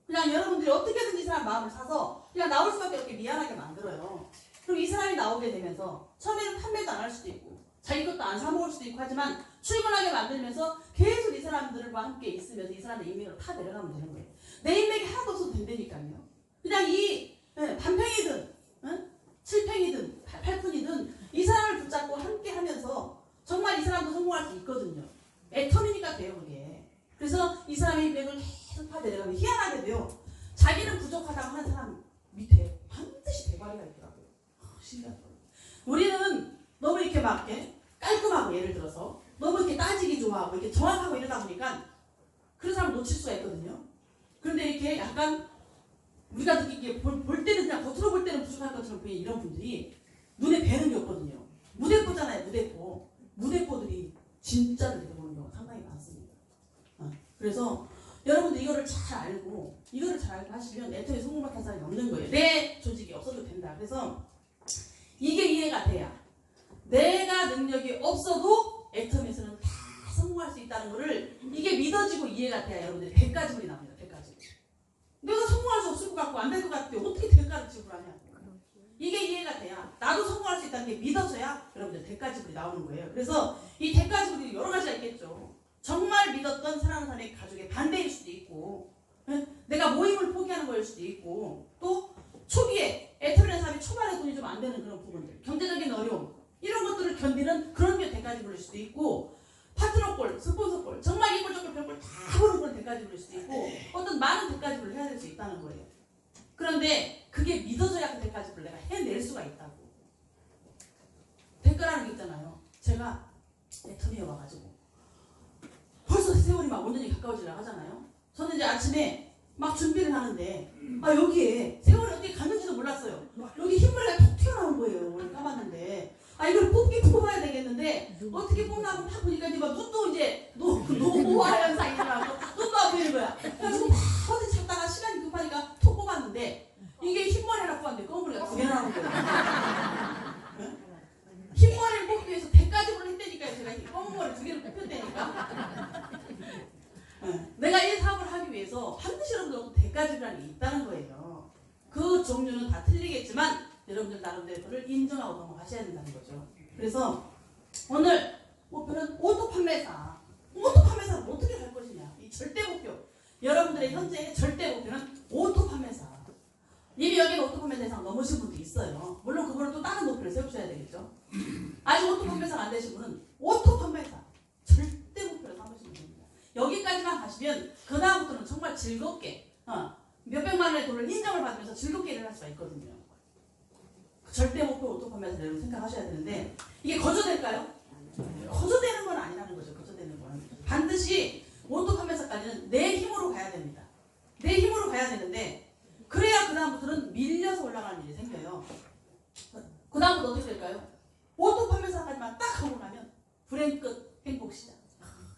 그냥 여러분들이 어떻게든지 이 사람 마음을 사서 그냥 나올 수밖에 없게 미안하게 만들어요. 그럼 이 사람이 나오게 되면서 처음에는 판매도 안 할 수도 있고 자기 것도 안 사먹을 수도 있고 하지만 출근하게 만들면서 계속 이 사람들과 함께 있으면서 이 사람의 인맥을 타 내려가면 되는 거예요. 내 인맥이 하나도 없어도 된다니까요. 그냥 이 반팽이든 7팽이든 8푼이든 이 사람을 붙잡고 함께 하면서 정말 이 사람도 성공할 수 있거든요. 애터미니까 돼요 그게. 그래서 이 사람의 인맥을 계속 파 내려가면 희한하게도요. 자기는 부족하다고 하는 사람 밑에 반드시 대가리가 있더라고요. 신기하더라고요. 우리는 너무 이렇게 막 깔끔하고 예를 들어서 너무 이렇게 따지기 좋아하고 이렇게 정확하고 이러다 보니까 그런 사람을 놓칠 수가 있거든요. 그런데 이렇게 약간 우리가 느끼기에 볼 때는 그냥 겉으로 볼 때는 부족할 것처럼 보이는 이런 분들이 눈에 뵈는 게 없거든요. 무대포잖아요. 무대포. 무대포들이 진짜로 이렇게 보는 경우가 상당히 많습니다. 그래서 여러분들 이거를 잘 알고 하시면 애터미 성공밖에 한 사람이 없는 거예요. 내 조직이 없어도 된다. 그래서 이게 이해가 돼야 내가 능력이 없어도 애터미에서는 다 성공할 수 있다는 거를 이게 믿어지고 이해가 돼야 여러분들이 100가지불이 나옵니다. 100가지불. 내가 성공할 수 없을 것 같고 안 될 것 같아. 어떻게 대가를 지불하냐. 이게 이해가 돼야 나도 성공할 수 있다는 게 믿어져야 여러분들 대가지불이 나오는 거예요. 그래서 이 대가지불이 여러 가지가 있겠죠. 정말 믿었던 사랑하는 사람의 가족의 반대일 수도 있고 내가 모임을 포기하는 거일 수도 있고 또 초기에 애터미라는 사람이 초반에 돈이 좀 안 되는 그런 부분들 경제적인 어려움 이런 것들을 견디는 그런 게 대가지불일 수도 있고 파트너골, 스폰서골 정말 이골 저골 별골 다 보는 그런 대가지불일 수도 있고 어떤 많은 대가지불을 해야 될 수 있다는 거예요. 그런데 그게 믿어져야 그 대가지불을 내가 해낼 수가 있다고. 대가라는 게 있잖아요. 제가 애터미에 와가지고 벌써 세월이 막 5년이 가까워지려고 하잖아요. 저는 이제 아침에 막 준비를 하는데 여기에 세월이 어떻게 갔는지도 몰랐어요. 여기 흰물이 톡 튀어나온 거예요. 까봤는데 이걸 뽑아야 되겠는데 어떻게 뽑나고 딱 보니까 이제 막 눈도 이제 노화 현상이 일어나고 눈도 안 보이는 거야. 그래서 막 어디 찾다가 시간이 급하니까 톡 뽑았는데 이게 흰머리 하나 뽑았는데 검은머리가 2개 나오는 거예요. 흰머리를 뽑기 위해서 100가지불을 했다니까요. 제가 검은머리 2개를 뽑혔다니까. 내가 이 사업을 하기 위해서 반드시 여러분들 100가지라는 게 있다는 거예요. 그 종류는 다 틀리겠지만 여러분들 나름대로를 인정하고 넘어가셔야 된다는 거죠. 그래서 오늘 목표는 오토 판매사. 오토 판매사는 어떻게 할 것이냐. 이 절대 목표. 여러분들의 현재의 절대 목표는 오토 판매사. 이미 여기는 오토 판매 대상 넘으신 분도 있어요. 물론 그분은 또 다른 목표를 세우셔야 되겠죠. 아직 오토 판매사가 안 되신 분은 오토 판매사 절대 목표를 삼으시면 됩니다. 여기까지만 가시면 그 다음부터는 정말 즐겁게 몇백만 원의 돈을 인정을 받으면서 즐겁게 일을 할 수가 있거든요. 절대 목표 오토 판매사 여러분 생각하셔야 되는데 이게 거저될까요? 거저되는 건 아니라는 거죠. 거저되는 건 반드시 오토 판매사까지는 내 힘으로 가야 됩니다. 내 힘으로 가야 되는데 그래야 그 다음부터는 밀려서 올라가는 일이 생겨요. 그 다음부터 어떻게 될까요? 오토 판매사까지만 딱 하고 나면 불행 끝 행복 시작.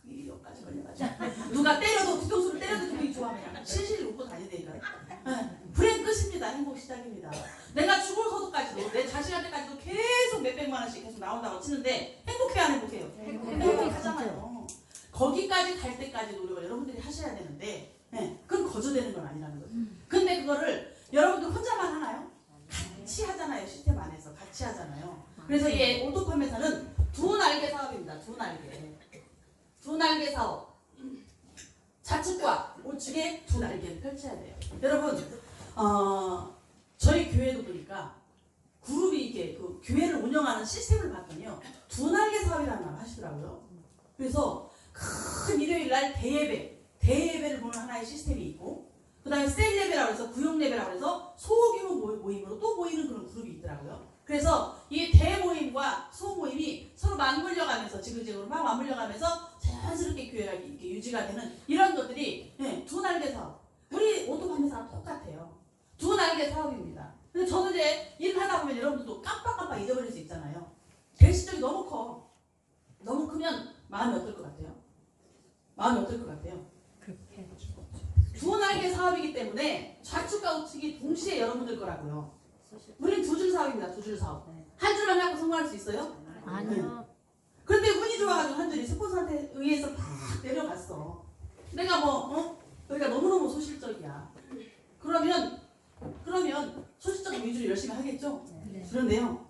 이 여기까지 걸려가지고 누가 때려도 뒤통수를 때려도 기분이 좋아하면 실실 웃고 다니니까요. 불행 끝입니다. 행복 시작입니다. 내가 죽어서도까지도 내 자식한테까지도 계속 몇백만 원씩 계속 나온다고 치는데 행복해야 안 행복해요? 행복하잖아요. 거기까지 갈 때까지 노력을 여러분들이 하셔야 되는데 그건 거저되는 건 아니라는 거죠. 근데 그거를 여러분들 혼자만 하나요? 같이 하잖아요. 시스템 안에서 같이 하잖아요. 그래서 이 오토 판매사는 두 날개 사업입니다. 두 날개. 두 날개 사업. 좌측과 우측에 두 날개를 펼쳐야 돼요. 여러분, 저희 교회도 보니까 그룹이 이렇게 그 교회를 운영하는 시스템을 봤더니요. 두 날개 사업이라는 말 하시더라고요. 그래서 큰 일요일 날 대예배를 보는 하나의 시스템이 있고, 그 다음에 셀 예배라고 해서 구역 예배라고 해서 소규모 모임으로 또 모이는 그런 그룹이 있더라고요. 그래서 이 대모임과 소모임이 서로 맞물려가면서 지그재그로 막 맞물려가면서 자연스럽게 교회가 이렇게 유지가 되는 이런 것들이 두 날개 사업. 우리 오토 판매사랑 똑같아요. 두 날개 사업입니다. 근데 저는 이제 일을 하다 보면 여러분들도 깜빡깜빡 잊어버릴 수 있잖아요. 대시적이 너무 커. 너무 크면 마음이 어떨 것 같아요? 마음이 어떨 것 같아요? 두 날개 사업이기 때문에 좌측과 우측이 동시에 여러분들 거라고요. 우린 두 줄 사업입니다. 두 줄 사업. 한 줄만 하고 성공할 수 있어요? 아니요. 그런데 운이 좋아가지고 한 줄이 스폰서한테 의해서 팍 내려갔어. 내가 여기가 너무너무 소실적이야. 그러면 소실적 위주로 열심히 하겠죠? 네. 그런데요.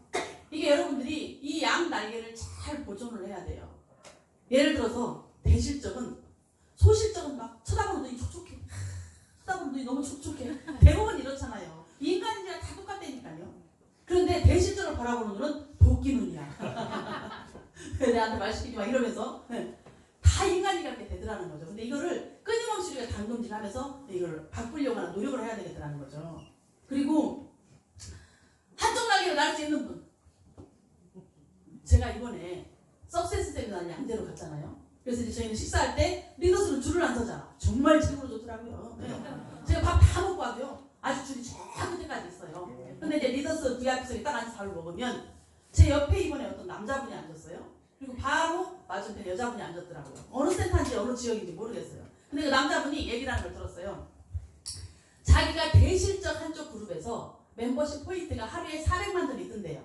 이게 여러분들이 이 양 날개를 잘 보존을 해야 돼요. 예를 들어서 대실적은 소실적은 막 쳐다보는 눈이 촉촉해. 쳐다보는 눈이 너무 촉촉해. 대부분 이렇잖아요. 인간이랑 다 똑같다니까요. 그런데 대실적으로 바라보는 눈은 도끼 눈이야. 내한테 말 시키지 마 이러면서 다 인간이 그렇게 되더라는 거죠. 근데 이거를 끊임없이 우리가 당금질하면서 이걸 바꾸려고 하는 노력을 해야 되겠다는 거죠. 그리고 한쪽 날개로 날 수 있는 분. 제가 이번에 석세스 세미나를 양재로 갔잖아요. 그래서 이제 저희는 식사할 때 리더스는 줄을 안 서잖아. 정말 최고로 좋더라고요. 제가 밥 다 먹고 와도요. 아주 줄이 쫙 끝에까지 있어요. 근데 이제 리더스 VIP석에 딱 앉아서 밥을 먹으면 제 옆에 이번에 어떤 남자분이 앉았어요. 그리고 바로 맞은편에 여자분이 앉았더라고요. 어느 센터인지 어느 지역인지 모르겠어요. 근데 그 남자분이 얘기를 하는 걸 들었어요. 자기가 대실적 한쪽 그룹에서 멤버십 포인트가 하루에 400만 점이 뜬대요.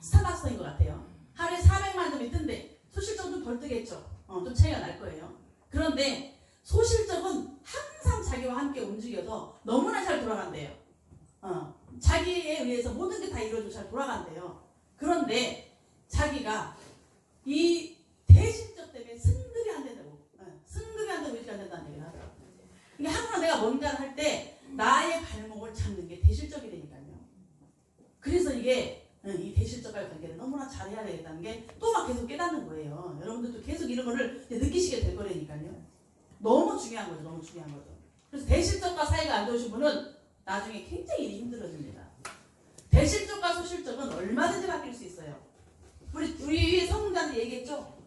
스타벅스인 것 같아요. 하루에 400만 점이 뜬대. 소실적은 좀 덜 뜨겠죠. 좀 차이가 날 거예요. 그런데 소실적은 항상 자기와 함께 움직여서 너무나 잘 돌아간대요. 자기에 의해서 모든 게 다 이루어지고 잘 돌아간대요. 그런데 자기가 이 대실적 때문에 승급이 안 된다고. 승급이 안 되고 유지가 안 된다는 얘기를 하더라고요. 이게 항상 내가 뭔가를 할 때 나의 발목을 잡는 게 대실적이 되니까요. 그래서 이게 이 대실적과의 관계를 너무나 잘해야 되겠다는 게 또 막 계속 깨닫는 거예요. 여러분들도 계속 이런 거를 느끼시게 될 거라니까요. 너무 중요한 거죠. 너무 중요한 거죠. 그래서 대실적과 사이가 안 좋으신 분은 나중에 굉장히 일이 힘들어집니다. 대실적과 소실적은 얼마든지 바뀔 수 있어요. 우리 성공자들 얘기했죠?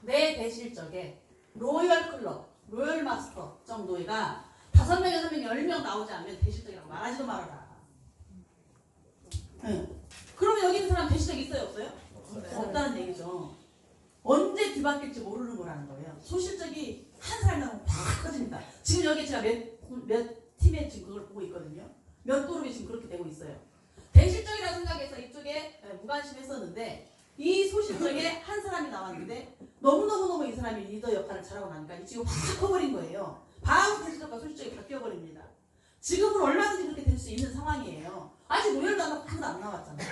내 대실적에 로열 클럽, 로열 마스터 정도가 5명, 6명, 10명 나오지 않으면 대실적이라고 말하지도 말아라. 그러면 여기 있는 사람 대실적 있어요? 없어요? 없다는 얘기죠. 언제 뒤바뀔지 모르는 거라는 거예요. 소실적이 한 사람 나오면 팍 커집니다. 지금 여기 제가 몇 팀에 지금 그걸 보고 있거든요. 몇 그룹이 지금 그렇게 되고 있어요. 대실적이라고 생각해서 이쪽에 무관심했었는데 이 소실적에 한 사람이 나왔는데 너무너무 이 사람이 리더 역할을 잘하고 나니까 지금 확 커버린 거예요. 바로 대실적과 소실적이 바뀌어버립니다. 지금은 얼마든지 그렇게 될 수 있는 상황이에요. 아직 노열도 하나도 안 나왔잖아요.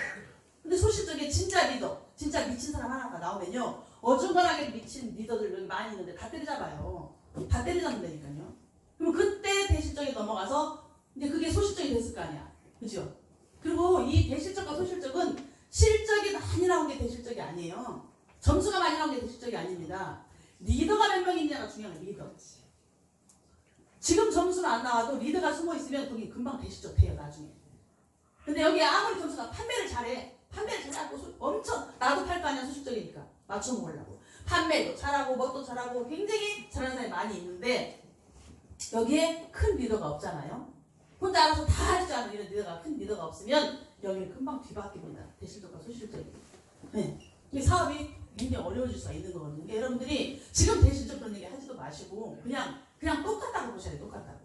근데 소실적에 진짜 리더, 진짜 미친 사람 하나가 나오면요. 어중간하게 미친 리더들 여기 많이 있는데 다 때려잡아요. 다 때려잡는다니까요. 그럼 그때 대실적에 넘어가서 이제 그게 소실적이 됐을 거 아니야. 그죠? 그리고 이 대실적과 소실적은 실적이 많이 나온 게 대실적이 아니에요. 점수가 많이 나온 게 대실적이 아닙니다. 리더가 몇 명 있냐가 중요한 거야. 리더. 지금 점수는 안 나와도 리더가 숨어 있으면 거기 금방 대실적 돼요. 나중에. 근데 여기 아무리 점수가 판매를 잘해. 판매를 잘하고 엄청 나도 팔 거 아니야. 소실적이니까. 맞춰먹으려고. 판매도 잘하고 뭣도 잘하고 굉장히 잘하는 사람이 많이 있는데 여기에 큰 리더가 없잖아요. 혼자 알아서 다 할 줄 아는 이런 리더가 큰 리더가 없으면 여기는 금방 뒤바뀝니다. 대실적과 소실적이. 네. 이 사업이 굉장히 어려워질 수가 있는 거거든요. 그러니까 여러분들이 지금 대실적 그런 얘기 하지도 마시고 그냥 똑같다고 보셔야 돼요. 똑같다고.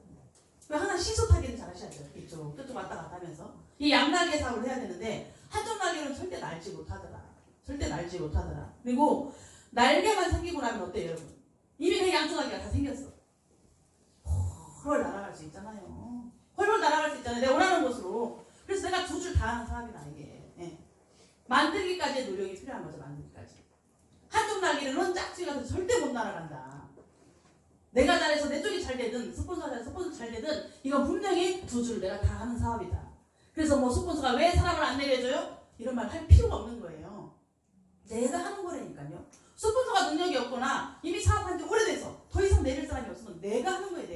항상 시소타기를 잘 하셔야죠. 이쪽 저쪽 왔다 갔다 하면서 이 양날개 사업을 해야 되는데 한쪽 날개는 절대 날지 못하더라. 절대 날지 못하더라. 그리고 날개만 생기고 나면 어때요, 여러분? 이미 그 양쪽 날개가 다 생겼어. 헐 날아갈 수 있잖아요. 헐 날아갈 수 있잖아요. 내가 원하는 곳으로. 그래서 내가 두 줄 다 하는 사람이다 이게. 예. 만들기까지의 노력이 필요한 거죠. 만들기까지. 한쪽 날개는 짝지가 가서 절대 못 날아간다. 내가 잘해서 내 쪽이 잘 되든 스폰서가 잘해서 스폰서 잘 되든 이건 분명히 두 줄 내가 다 하는 사업이다. 그래서 뭐 스폰서가 왜 사람을 안 내려줘요? 이런 말 할 필요가 없는 거예요. 내가 하는 거라니까요. 스폰서가 능력이 없거나 이미 사업한 지 오래돼서 더 이상 내릴 사람이 없으면 내가 하는 거예요.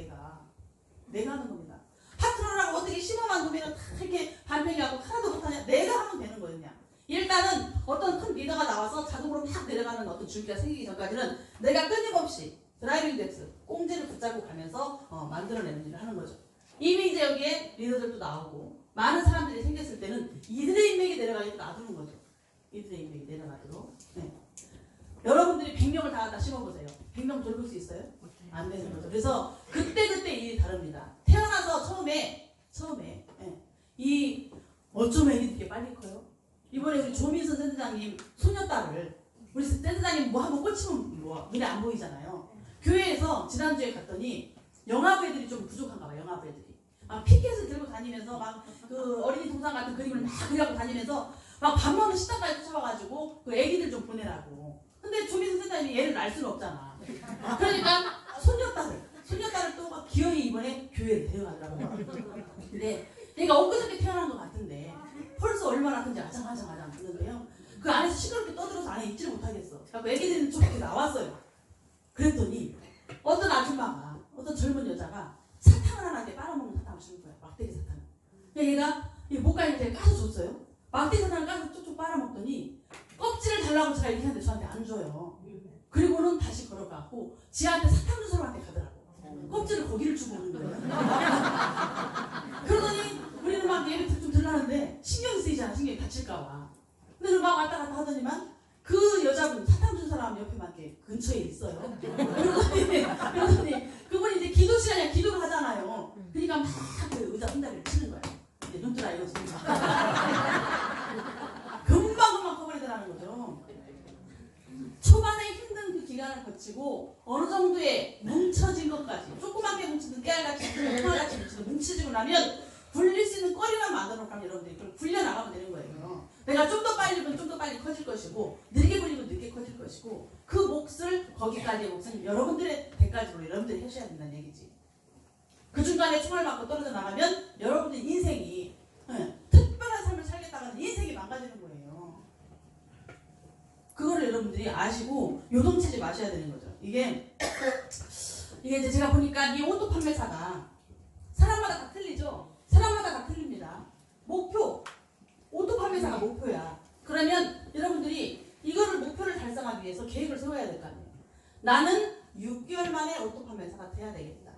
내가 하는 겁니다. 파트너라고 어떻게 15만 돈이면 다 이렇게 반평이하고 하나도 못하냐? 내가 하면 되는 거냐? 일단은 어떤 큰 리더가 나와서 자동으로 막 내려가는 어떤 줄기가 생기기 전까지는 내가 끊임없이 드라이빙 덱스, 꽁지를 붙잡고 가면서 만들어내는 일을 하는 거죠. 이미 이제 여기에 리더들도 나오고 많은 사람들이 생겼을 때는 이들의 인맥이 내려가기도 놔두는 거죠. 이들의 인맥이 내려가도록. 네. 여러분들이 100명을 다 갖다 심어보세요. 100명 돌볼 수 있어요? 안 되는 거죠. 그래서 그때 일이 다릅니다. 태어나서 처음에 예. 이 어쩜 애기들이 이렇게 빨리 커요? 이번에 우리 조민선 센터장님 소녀딸을 우리 센터장님 뭐 한번 꽂히면 뭐 눈에 안 보이잖아요. 교회에서 지난주에 갔더니 영화부 애들이 좀 부족한가 봐요. 영화부 애들이 막 피켓을 들고 다니면서 막 그 어린이 동상 같은 그림을 막 그려고 다니면서 막 밥 먹는 식당까지 쫓아와가지고 그 애기들 좀 보내라고. 근데 조민선 센터장님이 얘를 날 수는 없잖아. 그러니까 손녀딸을 또 막 기어이 이번에 교회를 데려가더라고요. 근데 얘가 엊그저께 태어난 것 같은데 벌써 얼마나 큰지 아장아장 그런데요. 그 안에서 시끄럽게 떠들어서 안에 있지를 못하겠어. 그래서 애기들은 좀 이렇게 나왔어요. 그랬더니 어떤 아줌마가 어떤 젊은 여자가 사탕을 하나한테 빨아먹는 사탕을 주는 거야. 막대기 사탕을. 얘가 목가에 까서 줬어요. 막대기 사탕을 까서 쪽쪽 빨아먹더니 껍질을 달라고 제가 이렇게 하는데 저한테 안 줘요. 그리고는 다시 걸어가고 지한테 사탕 준 사람한테 가더라고. 껍질을 거기를 주고 오는 거예요. 그러더니 우리는 막 얘를 좀 들라는데 신경이 쓰이잖아. 신경이 다칠까봐. 근데 막 왔다 갔다 하더니만 그 여자분 사탕 준 사람 옆에만 이렇게 근처에 있어요. 그러더니 그분이 이제 기도 시간이야. 기도를 하잖아요. 그러니까 막 그 의자 손다리를 치는 거야. 이제 눈뜨라 이거지. 금방 커버리더라는 거죠. 초반에 힘든 그 기간을 거치고 어느 정도의 뭉쳐진 것까지 조그맣게 뭉치든 깨알같이 뭉치든 통알같이 뭉치든 뭉쳐지고 나면 굴릴 수 있는 거리만 만들어 놓으면 여러분들이 그걸 굴려나가면 되는 거예요. 내가 좀 더 빨리 굴리면 좀 더 빨리 커질 것이고 늦게 굴리면 늦게 커질 것이고 그 몫을 거기까지의 몫은 여러분들의 대가지로 여러분들이 하셔야 된다는 얘기지. 그 중간에 총알 맞고 떨어져 나가면 여러분들 인생이 특별한 삶을 살겠다가는 인생이 망가지는 거예요. 그거를 여러분들이 아시고 요동치지 마셔야 되는 거죠. 이게 이제 제가 보니까 이 오토 판매사가 사람마다 다 틀리죠. 사람마다 다 틀립니다. 목표 오토 판매사가 목표야. 그러면 여러분들이 이거를 목표를 달성하기 위해서 계획을 세워야 될 거 아니에요. 나는 6개월 만에 오토 판매사가 돼야 되겠다.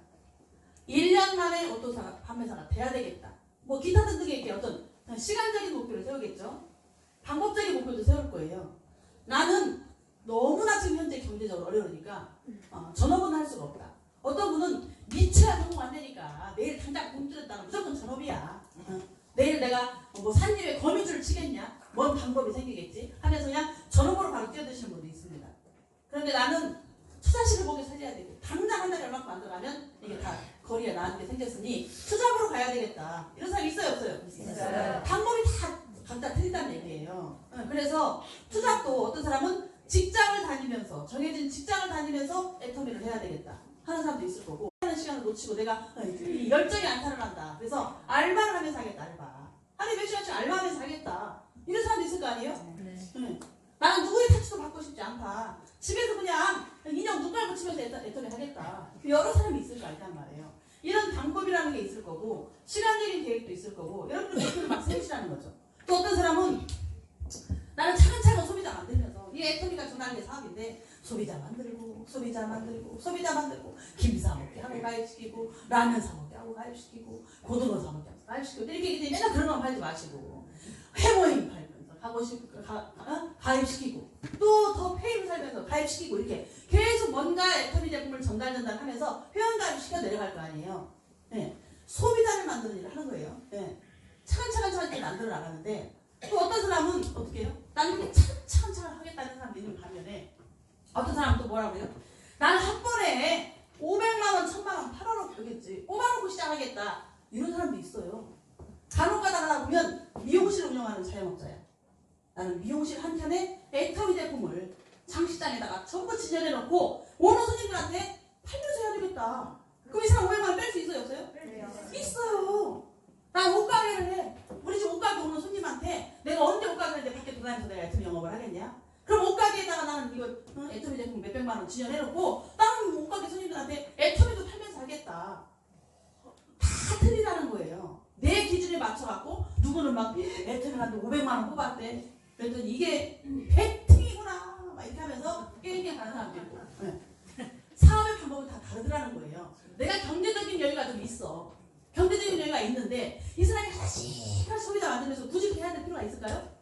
1년 만에 오토 판매사가 돼야 되겠다. 뭐 기타 등등의 이렇게 어떤 시간적인 목표를 세우겠죠. 방법적인 목표도 세울 거예요. 나는 너무나 지금 현재 경제적으로 어려우니까 전업은 할 수가 없다. 어떤 분은 미쳐야 성공 안 되니까 내일 당장 돈 들였다가 무조건 전업이야. 내일 내가 뭐 산입에 거미줄을 치겠냐? 뭔 방법이 생기겠지? 하면서 그냥 전업으로 바로 뛰어드시는 분도 있습니다. 그런데 나는 투자식을 보게 살려야 되고 당장 한 달에 얼마큼 만들어가면 이게 다 거리에 나한테 생겼으니 투잡으로 가야 되겠다. 이런 사람이 있어요? 없어요? 있어요. 방법이 다 각자 틀린다는 얘기예요. 그래서 투잡도 어떤 사람은 직장을 다니면서 정해진 직장을 다니면서 애터미를 해야 되겠다 하는 사람도 있을 거고 하는 시간을 놓치고 내가 이 열정이 안타를 한다. 그래서 알바를 하면서 하겠다. 알바. 하루에 몇 시간씩 알바하면서 하겠다. 이런 사람도 있을 거 아니에요? 네. 나는 누구의 타치도 받고 싶지 않다. 집에서 그냥 인형 눈깔 붙이면서 애터미 하겠다. 여러 사람이 있을 거 아니란 말이에요. 이런 방법이라는 게 있을 거고 시간적인 계획도 있을 거고 여러분들 애터미 막 세우시라는 거죠. 또 어떤 사람은 나는 차근차근 소비자 만들면서 이 애터미가 전환의 사업인데 소비자 만들고 김 사먹게 하고 가입시키고 라면 사먹게 하고 가입시키고 고등어 사먹게 하고 가입시키고 이렇게 맨날 그런 거 팔지 마시고 회모임 팔면서 가입시키고 또 더 페이를 살면서 가입시키고 이렇게 계속 뭔가 애터미 제품을 전달 하면서 회원 가입시켜 내려갈 거 아니에요. 네. 소비자를 만드는 일을 하는 거예요. 네. 차근차근 만들어 나가는데 또 어떤 사람은 어떻게 해요? 나는 이렇게 차근차근 하겠다는 사람도 있는 반면에 어떤 사람은 또 뭐라고 해요? 나는 한 번에 500만 원, 1000만 원 팔아놓겠지. 뽑아놓고 시작하겠다. 이런 사람도 있어요. 간혹 가다가 보면 미용실 운영하는 자영업자야. 나는 미용실 한 켠에 애터미 제품을 장식장에다가 전부 진열해놓고 오는 손님들한테 팔면서 해야 되겠다. 그럼 이 사람 500만 원 뺄 수 있어요? 없어요? 있어요. 난 옷가게를 해. 우리 집 옷가게 오는 손님한테 내가 언제 옷가게 하는데 밖에 돌아다니면서 내가 애터미 영업을 하겠냐? 그럼 옷가게에다가 나는 이거 애터미 제품 몇백만 원 진열해놓고 다른 옷가게 손님들한테 애터미도 팔면서 하겠다. 다 틀리다는 거예요. 내 기준에 맞춰갖고 누구는 막 애터미한테 500만 원 뽑았대. 그랬더니 이게 배팅이구나 막 이렇게 하면서 게임에 가는 사람도 있고. 네. 사업의 방법은 다 다르더라는 거예요. 내가 경제적인 여유가 좀 있어. 경제적인 여유가 있는데 이 사람이 하나씩 소비자 만들면서 굳이 그렇게 해야 될 필요가 있을까요?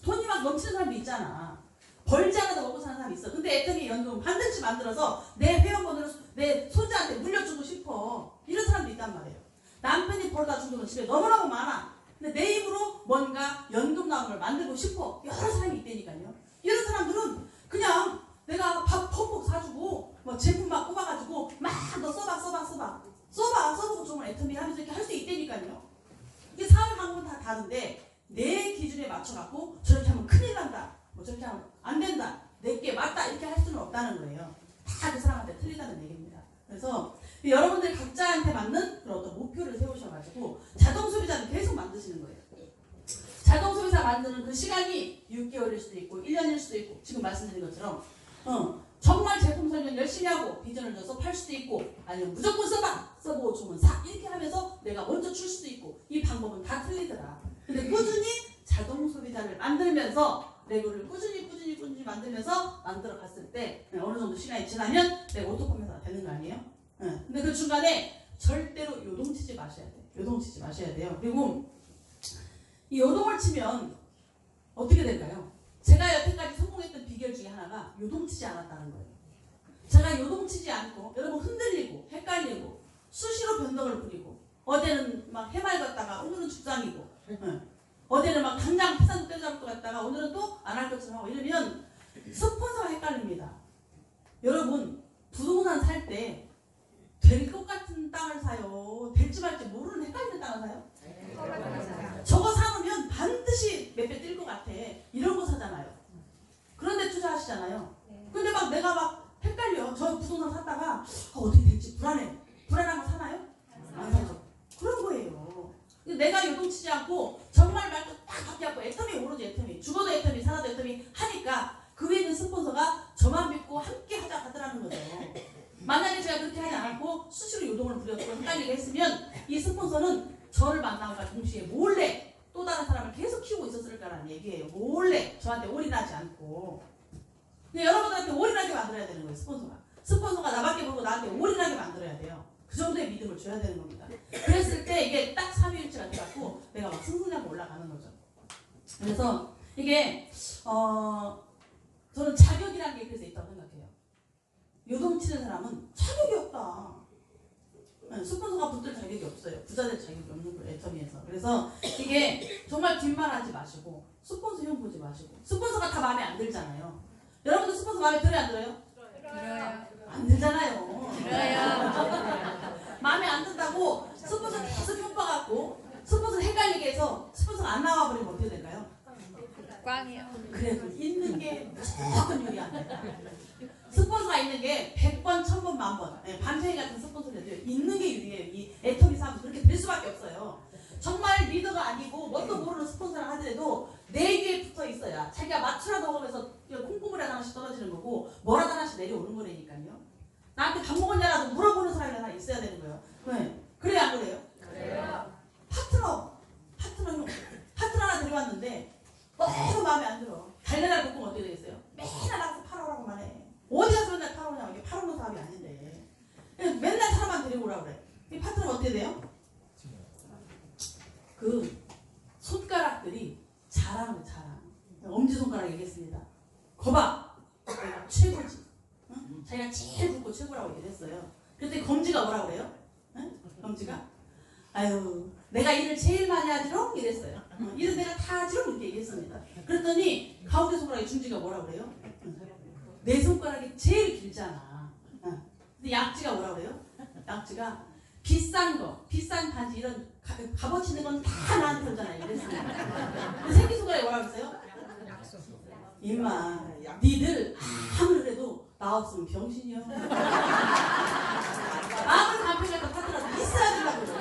돈이 막 넘치는 사람도 있잖아. 벌지 않아도 먹고 사는 사람이 있어. 근데 애터미 연금 반드시 만들어서 내 회원번호를 내 손자한테 물려주고 싶어. 이런 사람도 있단 말이에요. 남편이 벌어다 준 돈은 집에 너무너무 많아. 근데 내 입으로 뭔가 연금 나오는 걸 만들고 싶어. 여러 사람이 있다니까요. 이런 사람들은 그냥 내가 밥 퍽퍽 사주고 뭐 제품 막 뽑아가지고 막 너 써보고 좋으면 애터미 하면서 이렇게 할 수 있다니까요. 이게 사업 방법은 다 다른데 내 기준에 맞춰갖고 저렇게 하면 큰일 난다. 뭐 저렇게 하면 안 된다. 내게 맞다. 이렇게 할 수는 없다는 거예요. 다 그 사람한테 틀리다는 얘기입니다. 그래서 여러분들 각자한테 맞는 그런 어떤 목표를 세우셔가지고 자동 소비자를 계속 만드시는 거예요. 자동 소비자 만드는 그 시간이 6개월일 수도 있고 1년일 수도 있고 지금 말씀드린 것처럼 정말 제품 설명 열심히 하고 비전을 줘서 팔 수도 있고 아니면 무조건 써보고 좋으면 사 이렇게 하면서 내가 먼저 줄 수도 있고 이 방법은 다 틀리더라. 근데 꾸준히 자동 소비자를 만들면서 레고를 꾸준히 만들면서 만들어 갔을 때 어느 정도 시간이 지나면 내가 오토컴에서 되는 거 아니에요? 근데 그 중간에 절대로 요동치지 마셔야 돼요. 요동치지 마셔야 돼요. 그리고 이 요동을 치면 어떻게 될까요? 제가 여태까지 성공했던 비결 중에 하나가 요동치지 않았다는 거예요. 제가 요동치지 않고 여러분 흔들리고 헷갈리고 수시로 변덕을 부리고 어제는 막 해맑았다가 오늘은 죽상이고 어제는 막 당장 회사도 떼잡을 것 같다가 오늘은 또 안 할 것처럼 하고 이러면 스폰서가 헷갈립니다. 여러분 부동산 살 때 될 것 같은 땅을 사요? 될지 말지 모르는 헷갈리는 땅을 사요? 저거 사놓으면 반드시 몇 배 뛸 것 같아. 이런 거 사잖아요. 그런데 투자하시잖아요. 근데 막 내가 막 헷갈려. 저 부동산 샀다가 어떻게 될지 불안해. 불안한 거 사나요? 안 사죠. 그런 거예요. 내가 요동치지 않고 정말 말도 딱 바뀌었고 애터미 오로지 애터미 죽어도 애터미 살아도 애터미 하니까 그 위에 있는 스폰서가 저만 믿고 함께 하자 하더라는 거죠. 만약에 제가 그렇게 하지 않았고 수시로 요동을 부렸고 헷갈리게 했으면 이 스폰서는 저를 만남과 동시에 몰래 또 다른 사람을 계속 키우고 있었을 거라는 얘기예요. 몰래 저한테 올인하지 않고. 근데 여러분들한테 올인하게 만들어야 되는 거예요. 스폰서가 나밖에 모르고 나한테 올인하게 만들어야 돼요. 그 정도의 믿음을 줘야 되는 겁니다. 그랬을 때 이게 딱 삼위일체가 돼갖고 내가 막 승승장구 올라가는 거죠. 그래서 이게 저는 자격이라는 게 그래서 있다고 생각해요. 요동치는 사람은 자격이 없다. 스폰서가 붙을 자격이 없어요. 부자 될 자격이 없는 거예요. 애터미에서. 그래서 이게 정말 뒷말하지 마시고 스폰서 형 보지 마시고 스폰서가 다 마음에 안 들잖아요. 여러분들 스폰서 마음에 들어요? 안 들어요? 들어요. 안 들잖아요. 들어요. 마음에 안 든다고 스폰서 계속 흉봐갖고 스폰서 헷갈리게 해서 스폰서가 안 나와버리면 어떻게 될까요? 꽝 꽝이요. 그래도 있는 게 무조건 유리합니다. 스폰서가 있는 게 100번, 1000번, 만번. 반태희 같은 스폰서들도 있는 게 유리해요. 이 애터미 사업은 그렇게 될 수밖에 없어요. 정말 리더가 아니고 뭣도 모르는 스폰서를 하더라도 내 위에 붙어 있어야 자기가 마트라도 먹으면서 콩고물에 하나씩 떨어지는 거고 뭐라도 하나씩 내려오는 거라니까요. 나한테 밥 먹었냐라도 물어보는 사람이 하나 있어야 되는 거예요. 네. 그래야 안 그래요? 그래요. 파트너 하나 데려왔는데 너무 마음에 안 들어. 달려날 볶음 어떻게 되겠어요? 맨날 나가서 팔아오라고만 해. 어디 가서 맨날 팔아오냐고. 이게 팔아오는 사업이 아닌데. 그냥 맨날 사람만 데리고 오라고 그래. 이 파트너가 어떻게 돼요? 그 손가락들이 자랑하는 거예요, 자랑. 엄지손가락 얘기했습니다. 거봐! 내가 최고지. 응? 자기가 제일 굵고 최고라고 얘기했어요. 그때 검지가 뭐라고 그래요? 응? 검지가? 아유, 내가 일을 제일 많이 하지롱? 이랬어요. 일은 내가 다 하지롱? 이렇게 얘기했습니다. 그랬더니 가운데 손가락에 중지가 뭐라고 그래요? 내 손가락이 제일 길잖아. 근데 약지가 뭐라고 그래요? 약지가 비싼 거, 비싼 반지 이런 값어치 있는 건 다 나한테 오잖아요. 이랬습니다. 근데 새끼손가락에 뭐라고 했어요? 임마, 니들 아무리 그래도 나 없으면 병신이야. 아무리 남편이라도 파트너도 있어야 된다고요.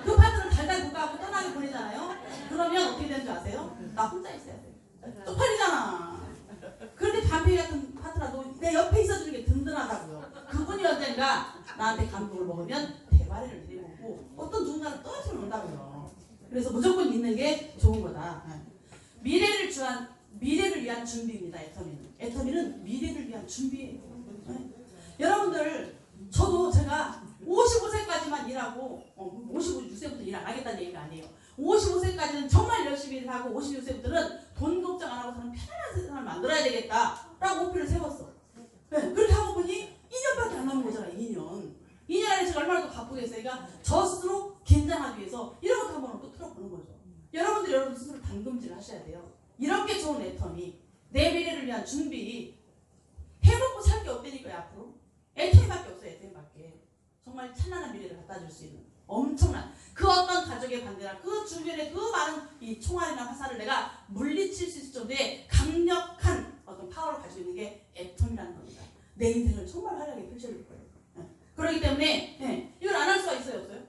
그 파트너를 달달 볶아하고 떠나게 보내잖아요. 그러면 어떻게 되는 줄 아세요? 나 혼자 있어야 돼. 쪽팔리잖아. 그런데 반필 같은 파트너도 내 옆에 있어주는 게 든든하다고요. 그분이 언젠가 나한테 감동을 먹으면 대바리를 드리고 오고 어떤 누군가는 떨어지면 온다고요. 그래서 무조건 있는 게 좋은 거다. 미래를 위한 준비입니다. 애터미는 미래를 위한 준비예요. 여러분들, 저도 제가 55세까지만 일하고 56세부터 일 안 하겠다는 얘기가 아니에요. 55세까지는 정말 열심히 일하고 56세부터는 돈 걱정 안 하고 사는 편안한 세상을 만들어야 되겠다라고 목표를 세웠어. 그렇게 하고 보니 2년밖에 안 남은 거잖아요. 2년 안에 제가 얼마나 더 바쁘겠어요. 그러니까 저 스스로 긴장하기 위해서 이런 것도 한번 또 틀어보는 거죠. 여러분 스스로 단금질을 하셔야 돼요. 이런 게 좋은 애터미. 내 미래를 위한 준비. 해먹고 살 게 없다니까요. 앞으로. 애터미밖에 없어요. 애터미밖에. 정말 찬란한 미래를 갖다 줄 수 있는 엄청난 그 어떤 가족의 반대나 그 주변의 그 많은 이 총알이나 화살을 내가 물리칠 수 있을 정도의 강력한 어떤 파워를 가지고 있는 게 애터미라는 겁니다. 내 인생을 정말 화려하게 펼쳐줄 거예요. 그렇기 때문에 이걸 안 할 수가 있어요? 없어요?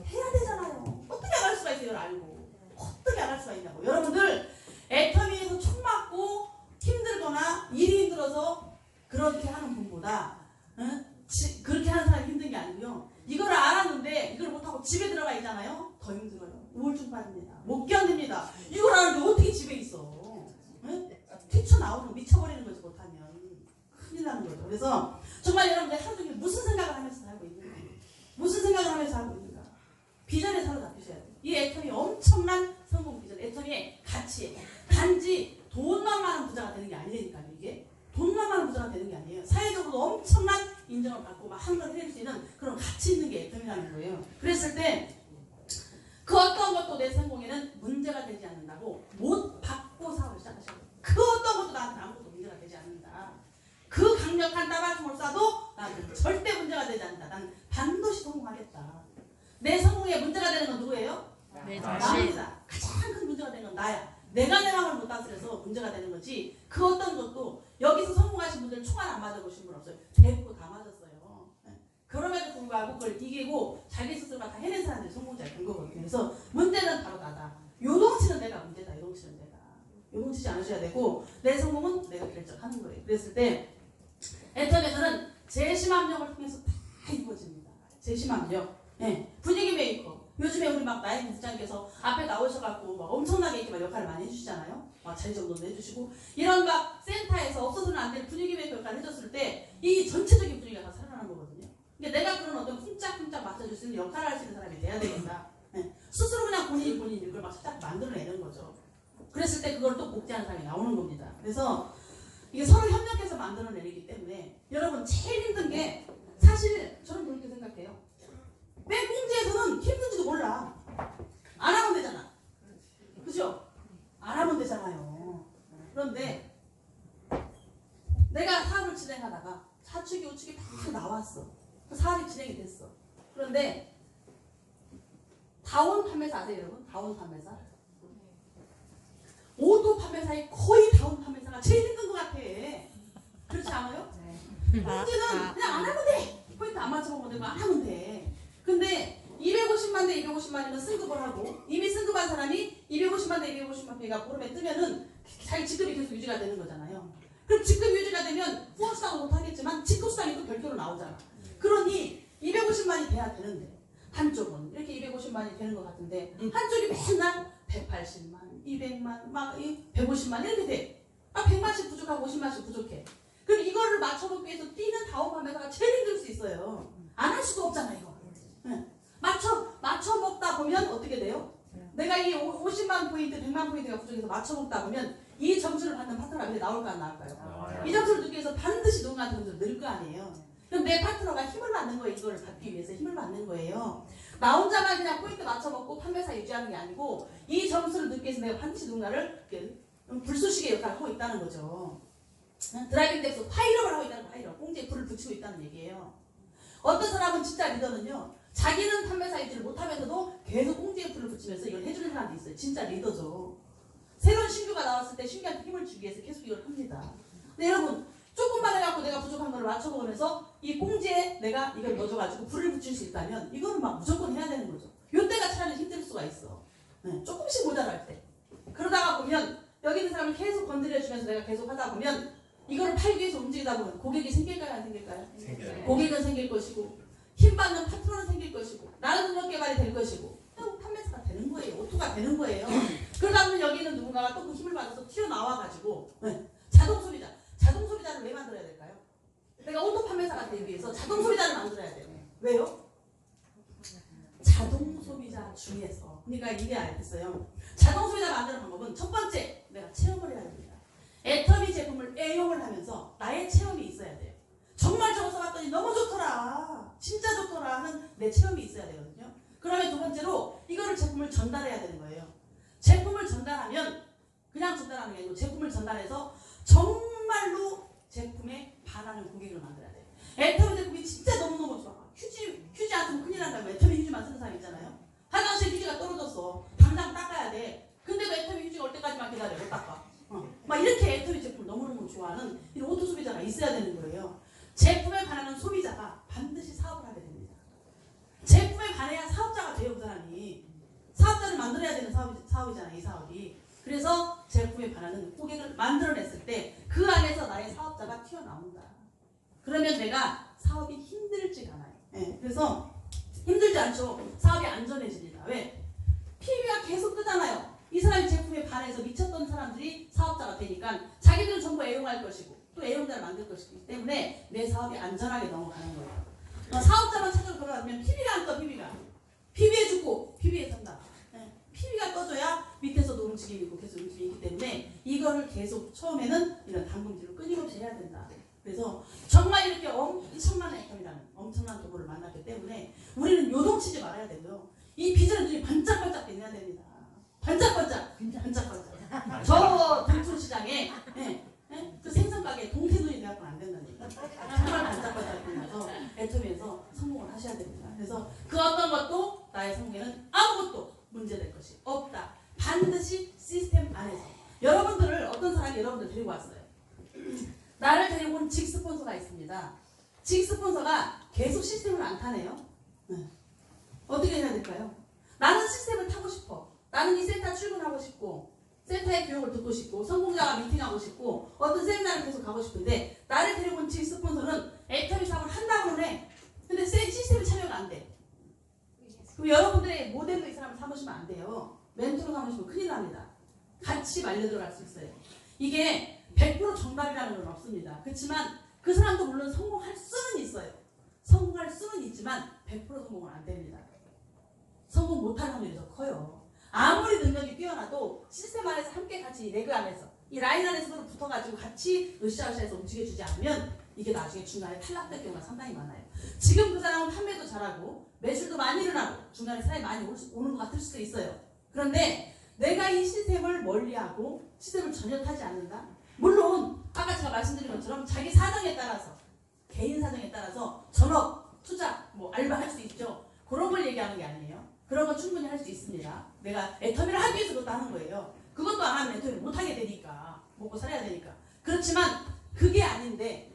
해야 되잖아요. 어떻게 안 할 수가 있어요? 이걸 알고. 어떻게 안 할 수가 있냐고. 여러분들 애터미에서 총 맞고 힘들거나 일이 힘들어서 그렇게 하는 분보다 그렇게 하는 사람이 힘든 게 아니고요. 이걸 알았는데 이걸 못하고 집에 들어가 있잖아요. 더 힘들어요. 우울증 빠집니다. 못 견딥니다. 이걸 아는데 어떻게 집에 있어? 튀쳐나오고 미쳐버리는 거지 못하면. 큰일 나는 거죠. 그래서 정말 여러분들 하루 종일 무슨 생각을 하면서 살고 있는가? 무슨 생각을 하면서 살고 있는가? 비전에 사로잡히셔야 돼요. 이 애터미 엄청난 성공 비전, 애터미의 가치에 단지 돈만 많은 부자가 되는 게 아니라니까요. 이게 돈만 많은 부자가 되는 게 아니에요. 사회적으로 엄청난 인정을 받고 막 한 걸 해낼 수 있는 그런 가치 있는 게 애터미라는 거예요. 그랬을 때 그 어떤 것도 내 성공에는 문제가 되지 않는다고 못 받고 사업을 시작하셔야 돼요. 그 어떤 것도 나한테 아무것도 문제가 되지 않는다. 그 강력한 따발총을 쏴도 나한테 절대 문제가 되지 않는다. 나는 반드시 성공하겠다. 내 성공에 문제가 되는 건 누구예요? 내 나입니다. 가장 큰 문제가 되는 건 나야. 내가 내 마음을 못 다스려서 문제가 되는 거지. 그 어떤 것도 여기서 성공하신 분들 총알 안 맞아보신 분 없어요. 대부분 다 맞았어요. 그럼에도 불구하고 그걸 이기고 자기 스스로가 다 해낸 사람들이 성공자의 근거거든요. 그래서 문제는 바로 나다. 요동치는 내가 문제다. 요동치는 내가. 요동치지 않으셔야 되고 내 성공은 내가 결정하는 거예요. 그랬을 때 애터미에서는 제심압력을 통해서 다 이루어집니다. 제심압력. 분위기 메이커. 요즘에 우리 막 나의 국장께서 앞에 나오셔갖고 막 엄청나게 이렇게 막 역할을 많이 해주시잖아요. 막 자리 정도도 해주시고 이런 막 센터에서 없어서는 안 될 분위기 메이커 역할을 해줬을 때 이 전체적인 분위기가 다 살아나는 거거든요. 그러니까 내가 그런 어떤 쿵짝쿵짝 맞춰줄 수 있는 역할을 할 수 있는 사람이 돼야 되겠다. 스스로 그냥 본인이 이걸 막 살짝 만들어내는 거죠. 그랬을 때 그걸 또 복제하는 사람이 나오는 겁니다. 그래서 이게 서로 협력해서 만들어내기 때문에 여러분 제일 힘든 게 사실 저는 그렇게 생각해요. 뺑꽁지에서는 힘든지도 몰라. 안 하면 되잖아. 그죠? 안 하면 되잖아요. 그런데 내가 사업을 진행하다가 좌측이 우측이 다 나왔어. 사업이 진행이 됐어. 그런데 다운 판매사 아세요 여러분? 다운 판매사? 50% 판매사의 거의 다운 판매사가 제일 힘든 것 같아. 그렇지 않아요? 문제는 그냥 안 하면 돼. 포인트 안 맞춰보면 되고 안 하면 돼. 근데 250만 대 250만이면 승급을 하고 이미 승급한 사람이 250만 대 250만 배가 보름에 뜨면은 자기 직급이 계속 유지가 되는 거잖아요. 그럼 직급 유지가 되면 후원수당은 못하겠지만 직급수당이 또 별도로 나오잖아. 그러니 250만이 돼야 되는데 한쪽은 이렇게 250만이 되는 것 같은데 한쪽이 맨날 180만, 200만, 막 150만 이렇게 돼. 100만씩 부족하고 50만씩 부족해. 그럼 이거를 맞춰보기 위해서 뛰는 다운 판매사가 제일 힘들 수 있어요. 안 할 수가 없잖아요, 이거. 네. 맞춰 먹다 보면 어떻게 돼요? 내가 이 50만 포인트, 100만 포인트가 부족해서 맞춰 먹다 보면 이 점수를 받는 파트너가 밑에 나올까 안 나올까요? 이 점수를 넣기 위해서 반드시 누군가한테 점수를 넣을 거 아니에요. 그럼 내 파트너가 힘을 받는 거예요. 이거를 받기 위해서 힘을 받는 거예요. 나 혼자만 그냥 포인트 맞춰 먹고 판매사 유지하는 게 아니고 이 점수를 넣기 위해서 내가 반드시 누군가를 불쏘시개 역할을 하고 있다는 거죠. 드라이빙 덱스 파이력을 하고 있다는 파이력. 꽁지에 불을 붙이고 있다는 얘기예요. 어떤 사람은 진짜 리더는요. 자기는 판매사 유지를 못하면서도 계속 꽁지에 불을 붙이면서 이걸 해주는 사람도 있어요. 진짜 리더죠. 새로운 신규가 나왔을 때 신규한테 힘을 주기 위해서 계속 이걸 합니다. 근데 여러분 조금만 해갖고 내가 부족한 거를 맞춰보면서 이 꽁지에 내가 이걸 넣어줘가지고 불을 붙일 수 있다면 이거는 막 무조건 해야 되는 거죠. 요때가 차라리 힘들 수가 있어. 네, 조금씩 모자랄 때. 그러다가 보면 여기 있는 사람을 계속 건드려주면서 내가 계속 하다 보면 이거를 팔기 위해서 움직이다 보면 고객이 생길까요? 안 생길까요? 생겨요. 고객은 생길 것이고 힘받는 파트너는 생길 것이고 나는 능력 개발이 될 것이고 결국 판매사가 되는 거예요. 오토가 되는 거예요. 그러다 보면 여기 있는 누군가가 또 그 힘을 받아서 튀어나와가지고 자동 소비자를 왜 만들어야 될까요? 내가 오토 판매사가 되기 위해서 자동 소비자를 만들어야 돼요. 왜요? 자동 소비자 중에서 그러니까 이게 알겠어요. 자동 소비자 만드는 방법은 첫 번째 내가 체험을 해야 됩니다. 애터미 제품을 애용을 하면서 나의 체험이 있어야 돼요. 정말 저거 써봤더니 너무 좋더라. 진짜 좋더라 하는 내 체험이 있어야 되거든요. 그러면 두 번째로 이거를 제품을 전달해야 되는 거예요. 제품을 전달하면 그냥 전달하는 게 아니고 제품을 전달해서 정말로 제품에 반하는 고객을 만들어야 돼요. 애터미 제품이 진짜 너무너무 좋아. 휴지 안 쓰면 큰일 난다고 애터미 휴지만 쓰는 사람 있잖아요. 화장실 휴지가 떨어졌어. 당장 닦아야 돼. 근데도 애터미 휴지가 올 때까지만 기다려. 못 닦아. 막 이렇게 애터미 제품을 너무너무 좋아하는 이런 오토 소비자가 있어야 되는 거예요. 제품에 반하는 소비자가 반드시 사업을 하게 됩니다. 제품에 반해야 사업자가 돼요. 그 사람이. 사업자를 만들어야 되는 사업이잖아요. 이 사업이. 그래서 제품에 반하는 고객을 만들어냈을 때 그 안에서 나의 사업자가 튀어나온다. 그러면 내가 사업이 힘들지 않아요. 네, 그래서 힘들지 않죠. 사업이 안전해집니다. 왜? PB가 계속 뜨잖아요. 이 사람이 제품에 반해서 미쳤던 사람들이 사업자가 되니까 자기들은 전부 애용할 것이고 또 애용자를 만들 것이기 때문에 내 사업이 안전하게 넘어가는 거예요. 사업자만 찾아서 돌아가면 PB가 안 떠. PB에 죽고 PB에 선다. PB가 떠줘야 밑에서도 움직임이 있고 계속 움직임이 있기 때문에 이거를 계속 처음에는 이런 당금질을 끊임없이 해야 된다. 그래서 정말 이렇게 엄청난 애텀이라는 엄청난 도구를 만났기 때문에 우리는 요동치지 말아야 되고요. 이 비전의 눈이 반짝반짝 빛나야 됩니다. 반짝반짝. 저 동촌 시장에 그 생선 가게 동태눈이 돼갖고는 안 된다니까. 정말 반짝반짝 빛나서 애텀에서 성공을 하셔야 됩니다. 그래서 그 어떤 것도 나의 성공에는 아무것도 문제될 것이 없다. 반드시 시스템 안에서. 여러분들을 어떤 사람이 여러분들 데리고 왔어요. 나를 데리고 온 직 스폰서가 있습니다. 직 스폰서가 계속 시스템을 안 타네요. 어떻게 해야 될까요? 나는 시스템을 타고 싶어. 나는 이 센터 출근하고 싶고 센터의 교육을 듣고 싶고 성공자와 미팅하고 싶고 어떤 세미나를 계속 가고 싶은데 나를 데리고 온 직 스폰서는 애터미 사업을 한다고는 해. 근데 시스템이 참여가 안 돼. 그럼 여러분들의 모델로 이 사람을 삼으시면 안 돼요. 멘토로 삼으시면 큰일 납니다. 같이 말려 들어갈 수 있어요. 이게 100% 정답이라는 건 없습니다. 그렇지만 그 사람도 물론 성공할 수는 있어요. 성공할 수는 있지만 100% 성공은 안 됩니다. 성공 못할 확률이 더 커요. 아무리 능력이 뛰어나도 시스템 안에서 함께 같이 레그 안에서 이 라인 안에서 서로 붙어가지고 같이 으쌰으쌰해서 움직여주지 않으면 이게 나중에 중간에 탈락될 경우가 상당히 많아요. 지금 그 사람은 판매도 잘하고 매출도 많이 일어나고 중간에 사람이 많이 오는 것 같을 수도 있어요. 그런데 내가 이 시스템을 멀리하고 시스템을 전혀 타지 않는다? 물론 아까 제가 말씀드린 것처럼 자기 사정에 따라서 개인 사정에 따라서 전업, 투자, 알바 할 수 있죠. 그런 걸 얘기하는 게 아니에요. 그런 건 충분히 할 수 있습니다. 내가 애터미를 하기 위해서 그것도 하는 거예요. 그것도 안 하면 멘토링 못하게 되니까. 먹고 살아야 되니까. 그렇지만 그게 아닌데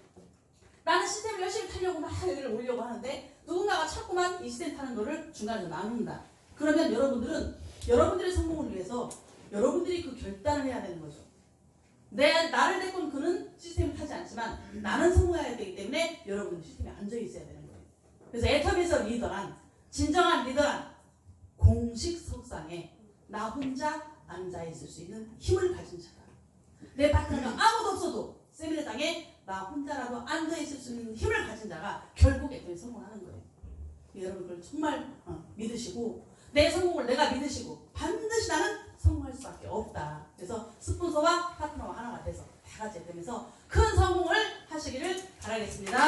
나는 시스템을 열심히 타려고 막 여기를 오려고 하는데 누군가가 자꾸만 이 시스템 타는 거를 중간에서 막는다. 그러면 여러분들은 여러분들의 성공을 위해서 여러분들이 그 결단을 해야 되는 거죠. 나를 데리고 그는 시스템을 타지 않지만 나는 성공해야 되기 때문에 여러분은 시스템에 앉아 있어야 되는 거예요. 그래서 애터미에서 리더란, 진정한 리더란 공식석상에 나 혼자 앉아 있을 수 있는 힘을 가진 자다. 내 파트너가 아무도 없어도 세미나장에 나 혼자라도 앉아 있을 수 있는 힘을 가진 자가 결국 애터미 성공하는 거예요. 여러분 그걸 정말 믿으시고 내 성공을 내가 믿으시고 반드시 나는 성공할 수밖에 없다. 그래서 스폰서와 파트너와 하나가 돼서 다 같이 되면서 큰 성공을 하시기를 바라겠습니다.